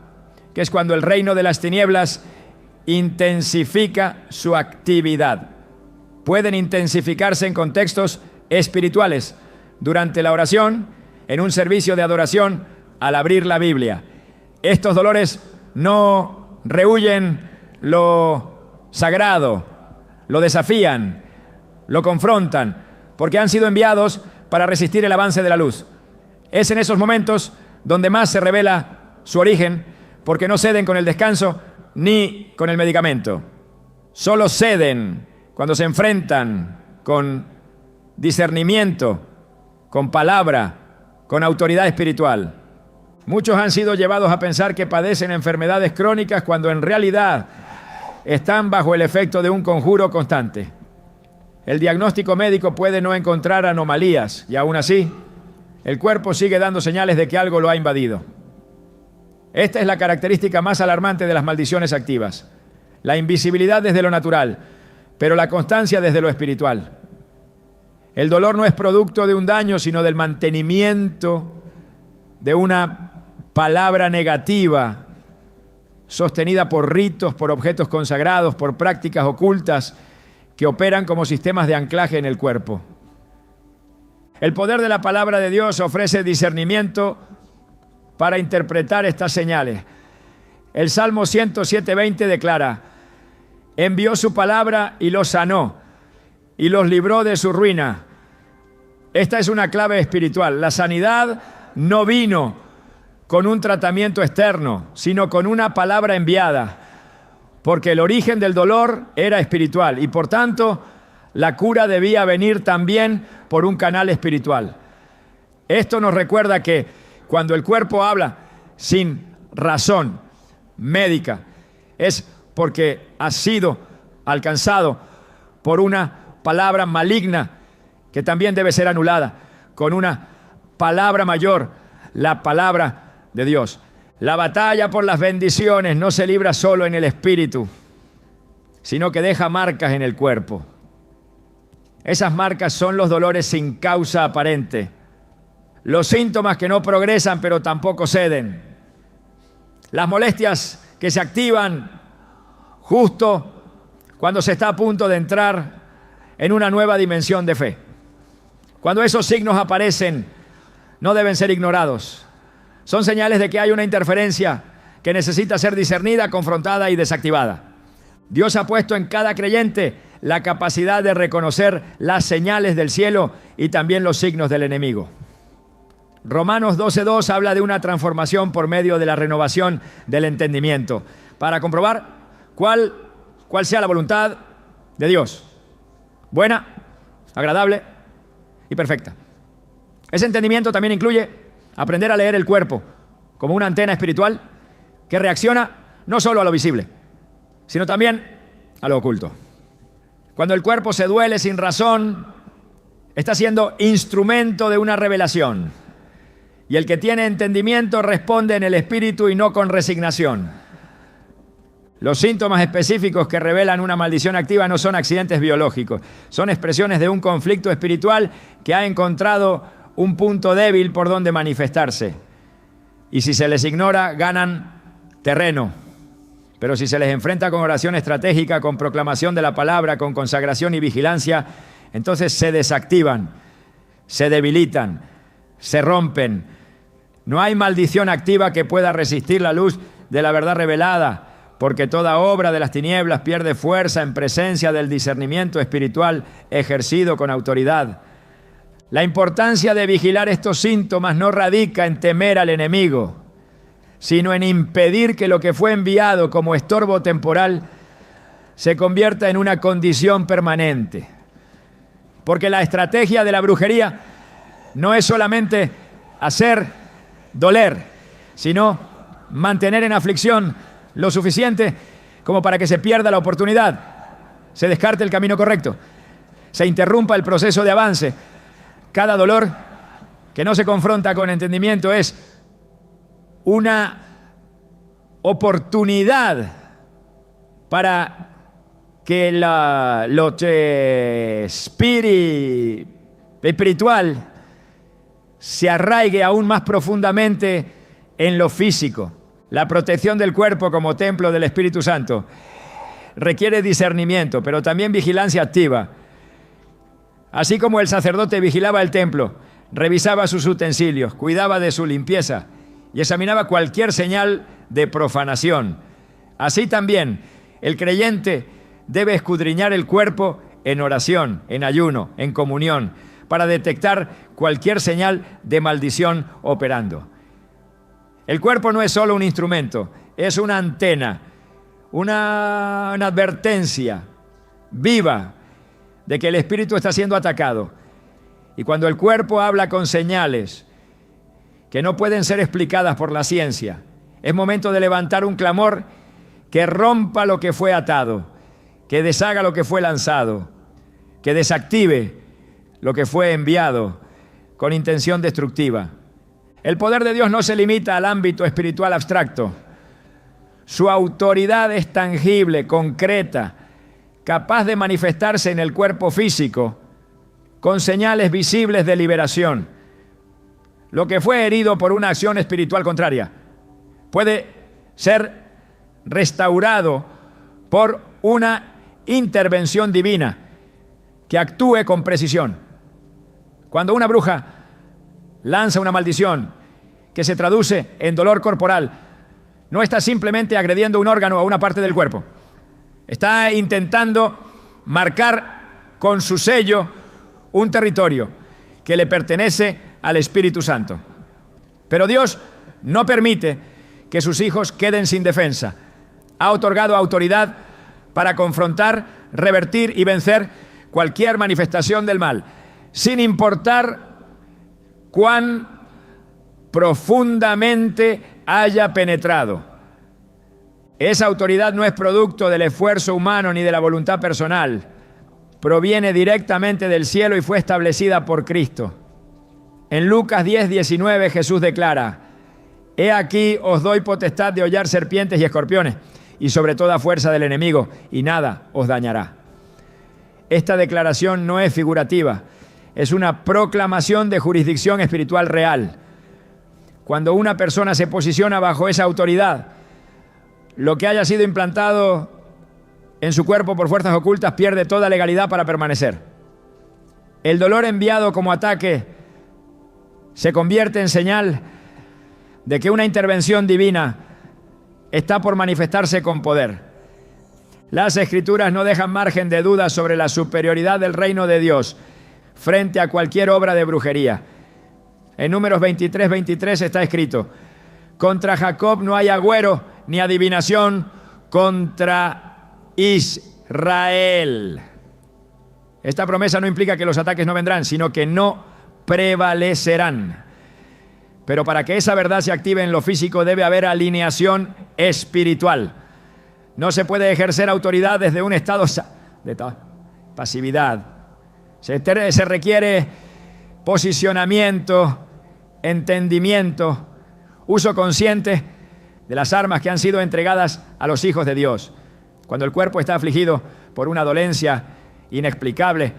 que es cuando el reino de las tinieblas intensifica su actividad. Pueden intensificarse en contextos espirituales, durante la oración, en un servicio de adoración, al abrir la Biblia. Estos dolores no rehúyen lo sagrado, lo desafían, lo confrontan, porque han sido enviados para resistir el avance de la luz. Es en esos momentos donde más se revela su origen, porque no ceden con el descanso ni con el medicamento. Solo ceden cuando se enfrentan con discernimiento, con palabra, con autoridad espiritual. Muchos han sido llevados a pensar que padecen enfermedades crónicas cuando en realidad están bajo el efecto de un conjuro constante. El diagnóstico médico puede no encontrar anomalías y aún así el cuerpo sigue dando señales de que algo lo ha invadido. Esta es la característica más alarmante de las maldiciones activas: la invisibilidad desde lo natural, pero la constancia desde lo espiritual. El dolor no es producto de un daño, sino del mantenimiento de una palabra negativa, sostenida por ritos, por objetos consagrados, por prácticas ocultas que operan como sistemas de anclaje en el cuerpo. El poder de la palabra de Dios ofrece discernimiento para interpretar estas señales. El Salmo 107:20 declara: envió su palabra y los sanó y los libró de su ruina. Esta es una clave espiritual. La sanidad no vino con un tratamiento externo, sino con una palabra enviada, porque el origen del dolor era espiritual y por tanto la cura debía venir también por un canal espiritual. Esto nos recuerda que cuando el cuerpo habla sin razón médica, es porque ha sido alcanzado por una palabra maligna que también debe ser anulada con una palabra mayor, la palabra de Dios. La batalla por las bendiciones no se libra solo en el espíritu, sino que deja marcas en el cuerpo. Esas marcas son los dolores sin causa aparente, los síntomas que no progresan pero tampoco ceden, las molestias que se activan justo cuando se está a punto de entrar en una nueva dimensión de fe. Cuando esos signos aparecen, no deben ser ignorados. Son señales de que hay una interferencia que necesita ser discernida, confrontada y desactivada. Dios ha puesto en cada creyente la capacidad de reconocer las señales del cielo y también los signos del enemigo. Romanos 12:2 habla de una transformación por medio de la renovación del entendimiento, para comprobar cuál sea la voluntad de Dios, buena, agradable y perfecta. Ese entendimiento también incluye aprender a leer el cuerpo como una antena espiritual que reacciona no solo a lo visible, sino también a lo oculto. Cuando el cuerpo se duele sin razón, está siendo instrumento de una revelación. Y el que tiene entendimiento responde en el espíritu y no con resignación. Los síntomas específicos que revelan una maldición activa no son accidentes biológicos, son expresiones de un conflicto espiritual que ha encontrado un punto débil por donde manifestarse. Y si se les ignora, ganan terreno. Pero si se les enfrenta con oración estratégica, con proclamación de la palabra, con consagración y vigilancia, entonces se desactivan, se debilitan, se rompen. No hay maldición activa que pueda resistir la luz de la verdad revelada, porque toda obra de las tinieblas pierde fuerza en presencia del discernimiento espiritual ejercido con autoridad. La importancia de vigilar estos síntomas no radica en temer al enemigo, sino en impedir que lo que fue enviado como estorbo temporal se convierta en una condición permanente. Porque la estrategia de la brujería no es solamente hacer doler, sino mantener en aflicción lo suficiente como para que se pierda la oportunidad, se descarte el camino correcto, se interrumpa el proceso de avance. Cada dolor que no se confronta con entendimiento es una oportunidad para que lo espiritual se arraigue aún más profundamente en lo físico. La protección del cuerpo como templo del Espíritu Santo requiere discernimiento, pero también vigilancia activa. Así como el sacerdote vigilaba el templo, revisaba sus utensilios, cuidaba de su limpieza y examinaba cualquier señal de profanación. Así también el creyente debe escudriñar el cuerpo en oración, en ayuno, en comunión, para detectar cualquier señal de maldición operando. El cuerpo no es solo un instrumento, es una antena, una advertencia viva de que el espíritu está siendo atacado. Y cuando el cuerpo habla con señales que no pueden ser explicadas por la ciencia, es momento de levantar un clamor que rompa lo que fue atado, que deshaga lo que fue lanzado, que desactive lo que fue enviado con intención destructiva. El poder de Dios no se limita al ámbito espiritual abstracto. Su autoridad es tangible, concreta, capaz de manifestarse en el cuerpo físico con señales visibles de liberación. Lo que fue herido por una acción espiritual contraria puede ser restaurado por una intervención divina que actúe con precisión. Cuando una bruja lanza una maldición que se traduce en dolor corporal, no está simplemente agrediendo un órgano o una parte del cuerpo. Está intentando marcar con su sello un territorio que le pertenece al Espíritu Santo. Pero Dios no permite que sus hijos queden sin defensa. Ha otorgado autoridad para confrontar, revertir y vencer cualquier manifestación del mal, sin importar cuán profundamente haya penetrado. Esa autoridad no es producto del esfuerzo humano ni de la voluntad personal. Proviene directamente del cielo y fue establecida por Cristo. En Lucas 10:19 Jesús declara: He aquí os doy potestad de hollar serpientes y escorpiones y sobre toda fuerza del enemigo, y nada os dañará. Esta declaración no es figurativa, es una proclamación de jurisdicción espiritual real. Cuando una persona se posiciona bajo esa autoridad, lo que haya sido implantado en su cuerpo por fuerzas ocultas pierde toda legalidad para permanecer. El dolor enviado como ataque se convierte en señal de que una intervención divina está por manifestarse con poder. Las Escrituras no dejan margen de duda sobre la superioridad del reino de Dios frente a cualquier obra de brujería. En Números 23:23 está escrito: contra Jacob no hay agüero ni adivinación contra Israel. Esta promesa no implica que los ataques no vendrán, sino que no prevalecerán. Pero para que esa verdad se active en lo físico debe haber alineación espiritual. No se puede ejercer autoridad desde un estado de pasividad. Se requiere posicionamiento, entendimiento, uso consciente de las armas que han sido entregadas a los hijos de Dios. Cuando el cuerpo está afligido por una dolencia inexplicable,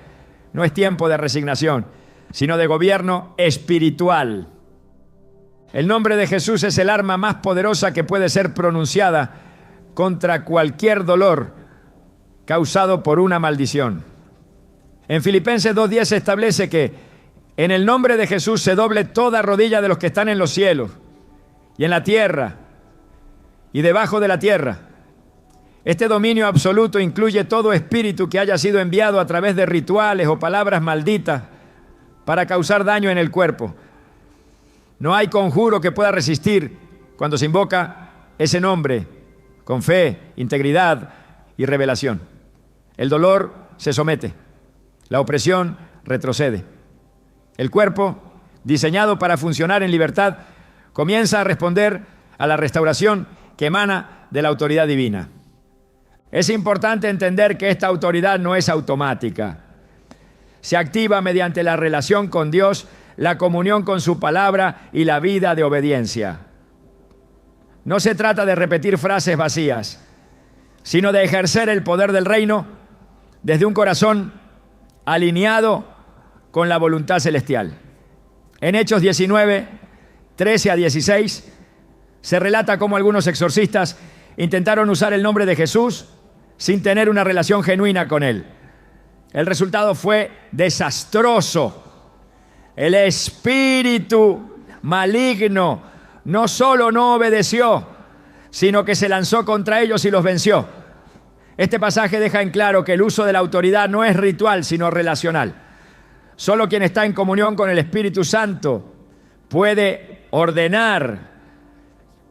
no es tiempo de resignación, sino de gobierno espiritual. El nombre de Jesús es el arma más poderosa que puede ser pronunciada contra cualquier dolor causado por una maldición. En Filipenses 2:10 se establece que en el nombre de Jesús se doble toda rodilla de los que están en los cielos y en la tierra y debajo de la tierra. Este dominio absoluto incluye todo espíritu que haya sido enviado a través de rituales o palabras malditas para causar daño en el cuerpo. No hay conjuro que pueda resistir cuando se invoca ese nombre con fe, integridad y revelación. El dolor se somete, la opresión retrocede. El cuerpo, diseñado para funcionar en libertad, comienza a responder a la restauración que emana de la autoridad divina. Es importante entender que esta autoridad no es automática. Se activa mediante la relación con Dios, la comunión con su palabra y la vida de obediencia. No se trata de repetir frases vacías, sino de ejercer el poder del reino desde un corazón alineado con la voluntad celestial. En Hechos 19, 13 a 16, se relata cómo algunos exorcistas intentaron usar el nombre de Jesús sin tener una relación genuina con él. El resultado fue desastroso. El espíritu maligno no solo no obedeció, sino que se lanzó contra ellos y los venció. Este pasaje deja en claro que el uso de la autoridad no es ritual, sino relacional. Solo quien está en comunión con el Espíritu Santo puede ordenar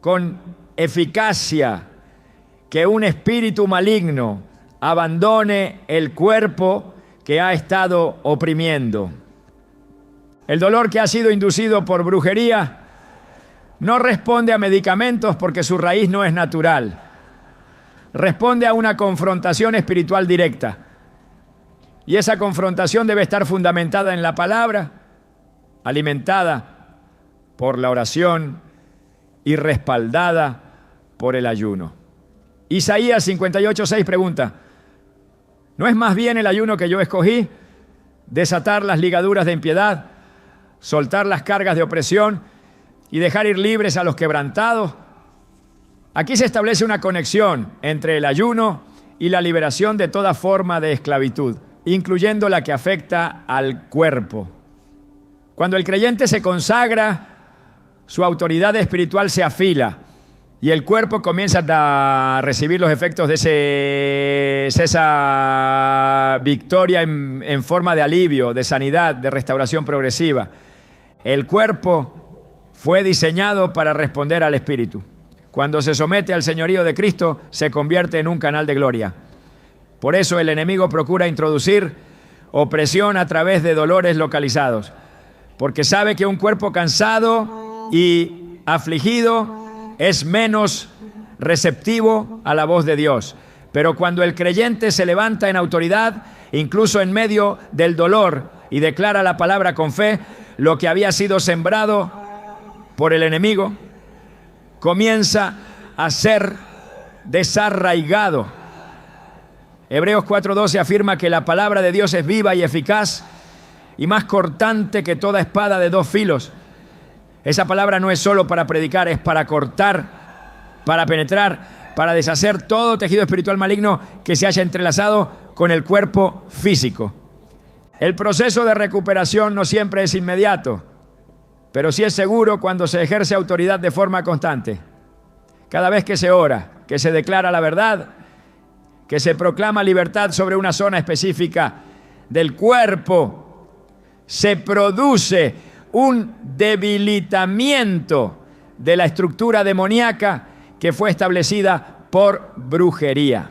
con eficacia que un espíritu maligno abandone el cuerpo que ha estado oprimiendo. El dolor que ha sido inducido por brujería no responde a medicamentos porque su raíz no es natural. Responde a una confrontación espiritual directa. Y esa confrontación debe estar fundamentada en la palabra, alimentada por la oración y respaldada por el ayuno. Isaías 58:6 pregunta: ¿No es más bien el ayuno que yo escogí? Desatar las ligaduras de impiedad, soltar las cargas de opresión y dejar ir libres a los quebrantados. Aquí se establece una conexión entre el ayuno y la liberación de toda forma de esclavitud, incluyendo la que afecta al cuerpo. Cuando el creyente se consagra, su autoridad espiritual se afila y el cuerpo comienza a recibir los efectos de esa victoria en forma de alivio, de sanidad, de restauración progresiva. El cuerpo fue diseñado para responder al espíritu. Cuando se somete al señorío de Cristo, se convierte en un canal de gloria. Por eso el enemigo procura introducir opresión a través de dolores localizados, porque sabe que un cuerpo cansado y afligido es menos receptivo a la voz de Dios. Pero cuando el creyente se levanta en autoridad, incluso en medio del dolor, y declara la palabra con fe, lo que había sido sembrado por el enemigo comienza a ser desarraigado. Hebreos 4:12 afirma que la palabra de Dios es viva y eficaz y más cortante que toda espada de dos filos. Esa palabra no es solo para predicar, es para cortar, para penetrar, para deshacer todo tejido espiritual maligno que se haya entrelazado con el cuerpo físico. El proceso de recuperación no siempre es inmediato, pero sí es seguro cuando se ejerce autoridad de forma constante. Cada vez que se ora, que se declara la verdad, que se proclama libertad sobre una zona específica del cuerpo, se produce un debilitamiento de la estructura demoníaca que fue establecida por brujería.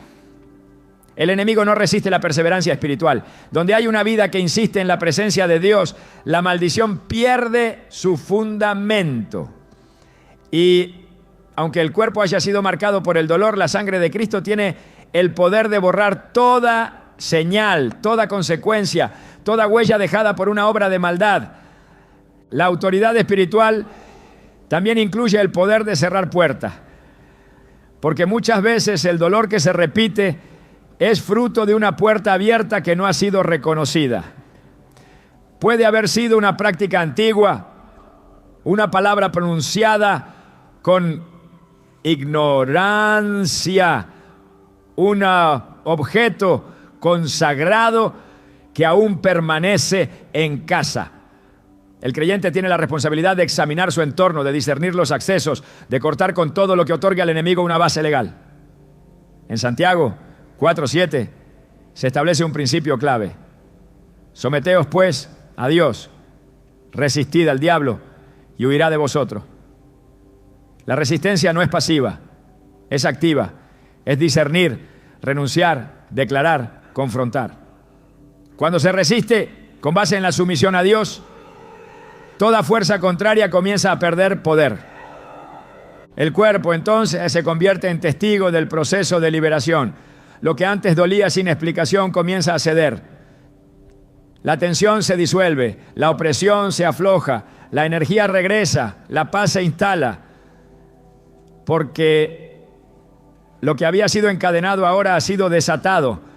El enemigo no resiste la perseverancia espiritual. Donde hay una vida que insiste en la presencia de Dios, la maldición pierde su fundamento. Y aunque el cuerpo haya sido marcado por el dolor, la sangre de Cristo tiene el poder de borrar toda señal, toda consecuencia, toda huella dejada por una obra de maldad. La autoridad espiritual también incluye el poder de cerrar puertas, porque muchas veces el dolor que se repite es fruto de una puerta abierta que no ha sido reconocida. Puede haber sido una práctica antigua, una palabra pronunciada con ignorancia, un objeto consagrado que aún permanece en casa. El creyente tiene la responsabilidad de examinar su entorno, de discernir los accesos, de cortar con todo lo que otorgue al enemigo una base legal. En Santiago 4:7 se establece un principio clave. Someteos pues a Dios, resistid al diablo y huirá de vosotros. La resistencia no es pasiva, es activa, es discernir, renunciar, declarar, confrontar. Cuando se resiste con base en la sumisión a Dios, toda fuerza contraria comienza a perder poder. El cuerpo entonces se convierte en testigo del proceso de liberación. Lo que antes dolía sin explicación comienza a ceder. La tensión se disuelve, la opresión se afloja, la energía regresa, la paz se instala, porque lo que había sido encadenado ahora ha sido desatado.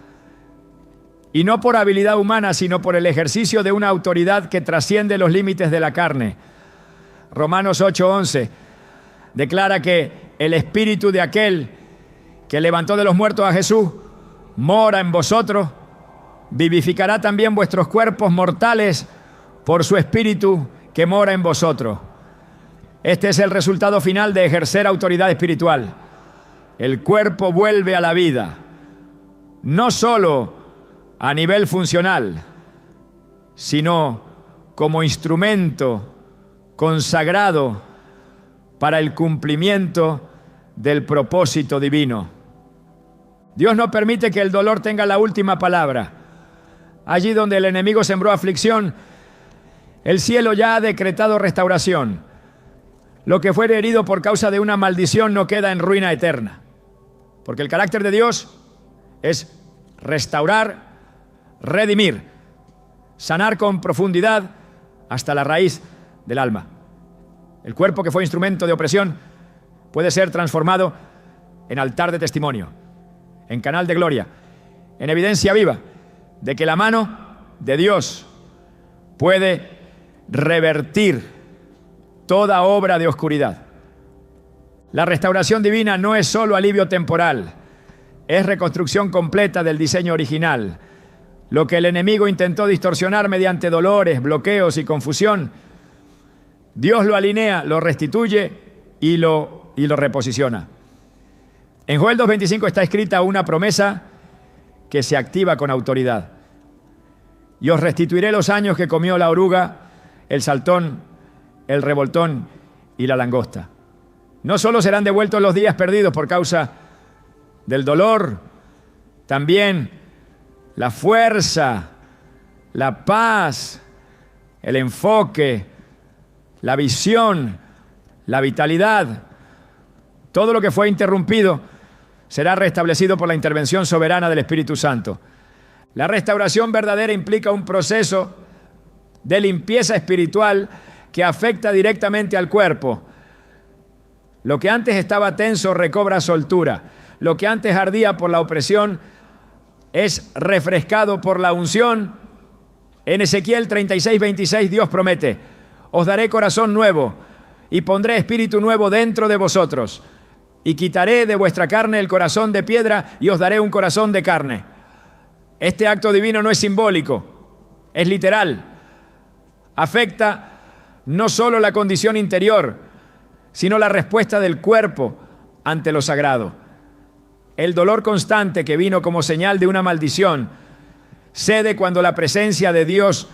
Y no por habilidad humana, sino por el ejercicio de una autoridad que trasciende los límites de la carne. Romanos 8:11 declara que el espíritu de aquel que levantó de los muertos a Jesús mora en vosotros, vivificará también vuestros cuerpos mortales por su espíritu que mora en vosotros. Este es el resultado final de ejercer autoridad espiritual. El cuerpo vuelve a la vida, no solo a nivel funcional, sino como instrumento consagrado para el cumplimiento del propósito divino. Dios no permite que el dolor tenga la última palabra. Allí donde el enemigo sembró aflicción, el cielo ya ha decretado restauración. Lo que fuere herido por causa de una maldición no queda en ruina eterna, porque el carácter de Dios es restaurar, redimir, sanar con profundidad hasta la raíz del alma. El cuerpo que fue instrumento de opresión puede ser transformado en altar de testimonio, en canal de gloria, en evidencia viva de que la mano de Dios puede revertir toda obra de oscuridad. La restauración divina no es solo alivio temporal, es reconstrucción completa del diseño original. Lo que el enemigo intentó distorsionar mediante dolores, bloqueos y confusión, Dios lo alinea, lo restituye y lo reposiciona. En Joel 2:25 está escrita una promesa que se activa con autoridad. Y os restituiré los años que comió la oruga, el saltón, el revoltón y la langosta. No solo serán devueltos los días perdidos por causa del dolor, también la fuerza, la paz, el enfoque, la visión, la vitalidad. Todo lo que fue interrumpido será restablecido por la intervención soberana del Espíritu Santo. La restauración verdadera implica un proceso de limpieza espiritual que afecta directamente al cuerpo. Lo que antes estaba tenso recobra soltura. Lo que antes ardía por la opresión es refrescado por la unción. En Ezequiel 36:26 Dios promete: os daré corazón nuevo y pondré espíritu nuevo dentro de vosotros. Y quitaré de vuestra carne el corazón de piedra y os daré un corazón de carne. Este acto divino no es simbólico, es literal. Afecta no solo la condición interior, sino la respuesta del cuerpo ante lo sagrado. El dolor constante que vino como señal de una maldición cede cuando la presencia de Dios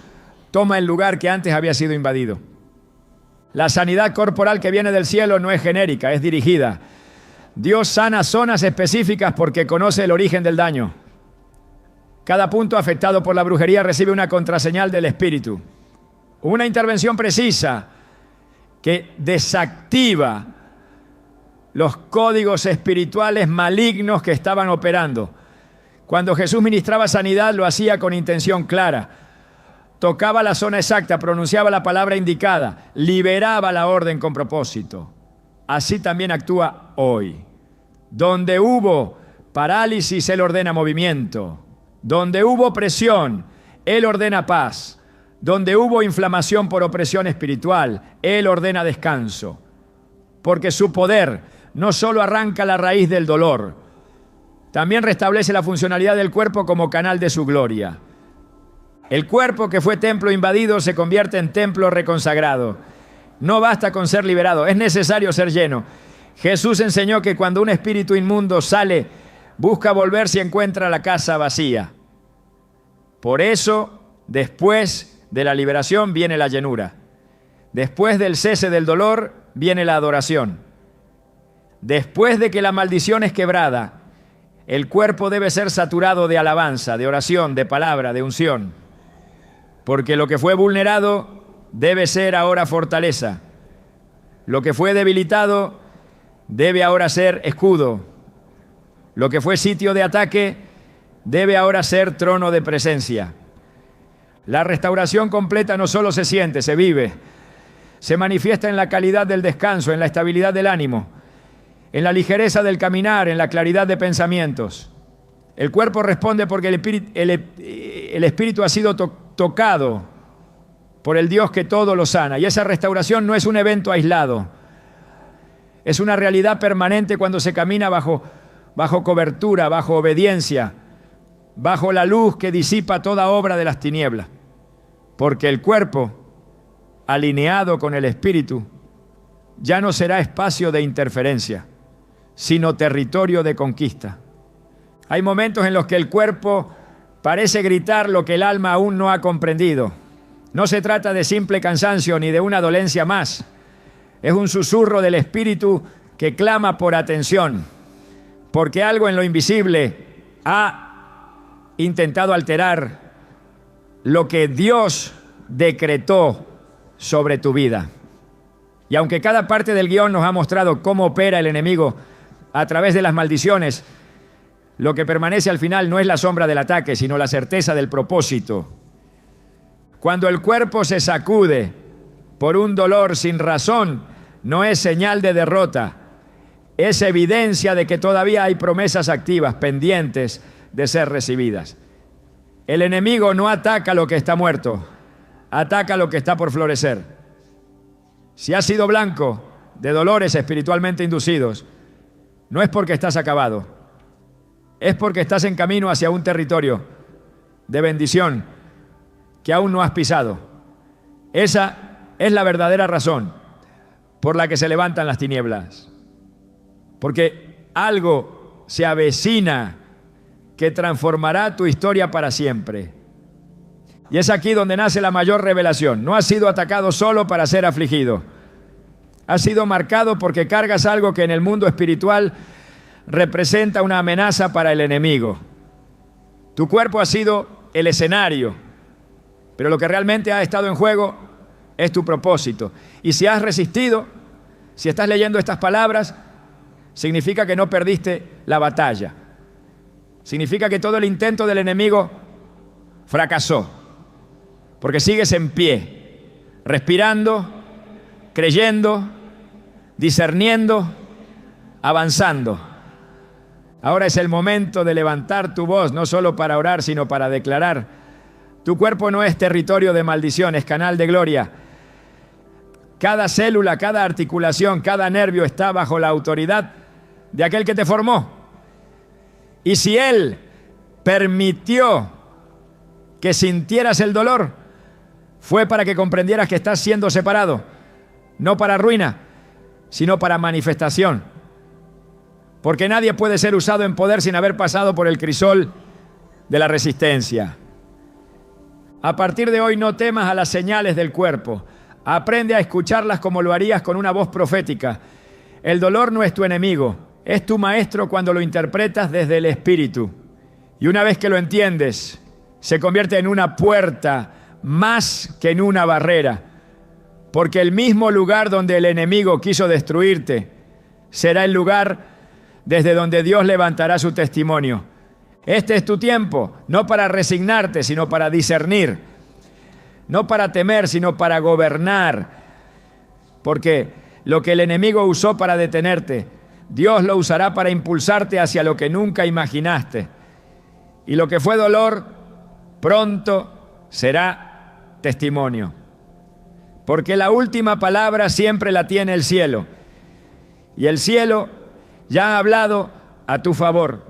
toma el lugar que antes había sido invadido. La sanidad corporal que viene del cielo no es genérica, es dirigida. Dios sana zonas específicas porque conoce el origen del daño. Cada punto afectado por la brujería recibe una contraseñal del Espíritu. Una intervención precisa que desactiva los códigos espirituales malignos que estaban operando. Cuando Jesús ministraba sanidad, lo hacía con intención clara. Tocaba la zona exacta, pronunciaba la palabra indicada, liberaba la orden con propósito. Así también actúa hoy. Donde hubo parálisis, Él ordena movimiento. Donde hubo presión, Él ordena paz. Donde hubo inflamación por opresión espiritual, Él ordena descanso. Porque su poder no solo arranca la raíz del dolor, también restablece la funcionalidad del cuerpo como canal de su gloria. El cuerpo que fue templo invadido se convierte en templo reconsagrado. No basta con ser liberado, es necesario ser lleno. Jesús enseñó que cuando un espíritu inmundo sale, busca volver si encuentra la casa vacía. Por eso, después de la liberación viene la llenura. Después del cese del dolor viene la adoración. Después de que la maldición es quebrada, el cuerpo debe ser saturado de alabanza, de oración, de palabra, de unción. Porque lo que fue vulnerado debe ser ahora fortaleza. Lo que fue debilitado debe ahora ser escudo. Lo que fue sitio de ataque debe ahora ser trono de presencia. La restauración completa no solo se siente, se vive. Se manifiesta en la calidad del descanso, en la estabilidad del ánimo, en la ligereza del caminar, en la claridad de pensamientos. El cuerpo responde porque el espíritu ha sido tocado por el Dios que todo lo sana. Y esa restauración no es un evento aislado. Es una realidad permanente cuando se camina bajo cobertura, bajo obediencia, bajo la luz que disipa toda obra de las tinieblas. Porque el cuerpo, alineado con el espíritu, ya no será espacio de interferencia, sino territorio de conquista. Hay momentos en los que el cuerpo parece gritar lo que el alma aún no ha comprendido. No se trata de simple cansancio ni de una dolencia más. Es un susurro del espíritu que clama por atención, porque algo en lo invisible ha intentado alterar lo que Dios decretó sobre tu vida. Y aunque cada parte del guión nos ha mostrado cómo opera el enemigo a través de las maldiciones, lo que permanece al final no es la sombra del ataque, sino la certeza del propósito. Cuando el cuerpo se sacude por un dolor sin razón, no es señal de derrota, es evidencia de que todavía hay promesas activas, pendientes, de ser recibidas. El enemigo no ataca lo que está muerto, ataca lo que está por florecer. Si has sido blanco de dolores espiritualmente inducidos, no es porque estás acabado, es porque estás en camino hacia un territorio de bendición que aún no has pisado. Esa es la verdadera razón por la que se levantan las tinieblas. Porque algo se avecina que transformará tu historia para siempre. Y es aquí donde nace la mayor revelación. No has sido atacado solo para ser afligido. Has sido marcado porque cargas algo que en el mundo espiritual representa una amenaza para el enemigo. Tu cuerpo ha sido el escenario, pero lo que realmente ha estado en juego es tu propósito. Y si has resistido, si estás leyendo estas palabras, significa que no perdiste la batalla. Significa que todo el intento del enemigo fracasó, porque sigues en pie, respirando, creyendo, discerniendo, avanzando. Ahora es el momento de levantar tu voz, no solo para orar, sino para declarar: tu cuerpo no es territorio de maldición, es canal de gloria. Cada célula, cada articulación, cada nervio está bajo la autoridad de aquel que te formó. Y si Él permitió que sintieras el dolor, fue para que comprendieras que estás siendo separado, no para ruina, sino para manifestación. Porque nadie puede ser usado en poder sin haber pasado por el crisol de la resistencia. A partir de hoy no temas a las señales del cuerpo. Aprende a escucharlas como lo harías con una voz profética. El dolor no es tu enemigo, es tu maestro cuando lo interpretas desde el espíritu. Y una vez que lo entiendes, se convierte en una puerta más que en una barrera. Porque el mismo lugar donde el enemigo quiso destruirte será el lugar desde donde Dios levantará su testimonio. Este es tu tiempo, no para resignarte, sino para discernir. No para temer, sino para gobernar. Porque lo que el enemigo usó para detenerte, Dios lo usará para impulsarte hacia lo que nunca imaginaste. Y lo que fue dolor, pronto será testimonio. Porque la última palabra siempre la tiene el cielo. Y el cielo ya ha hablado a tu favor.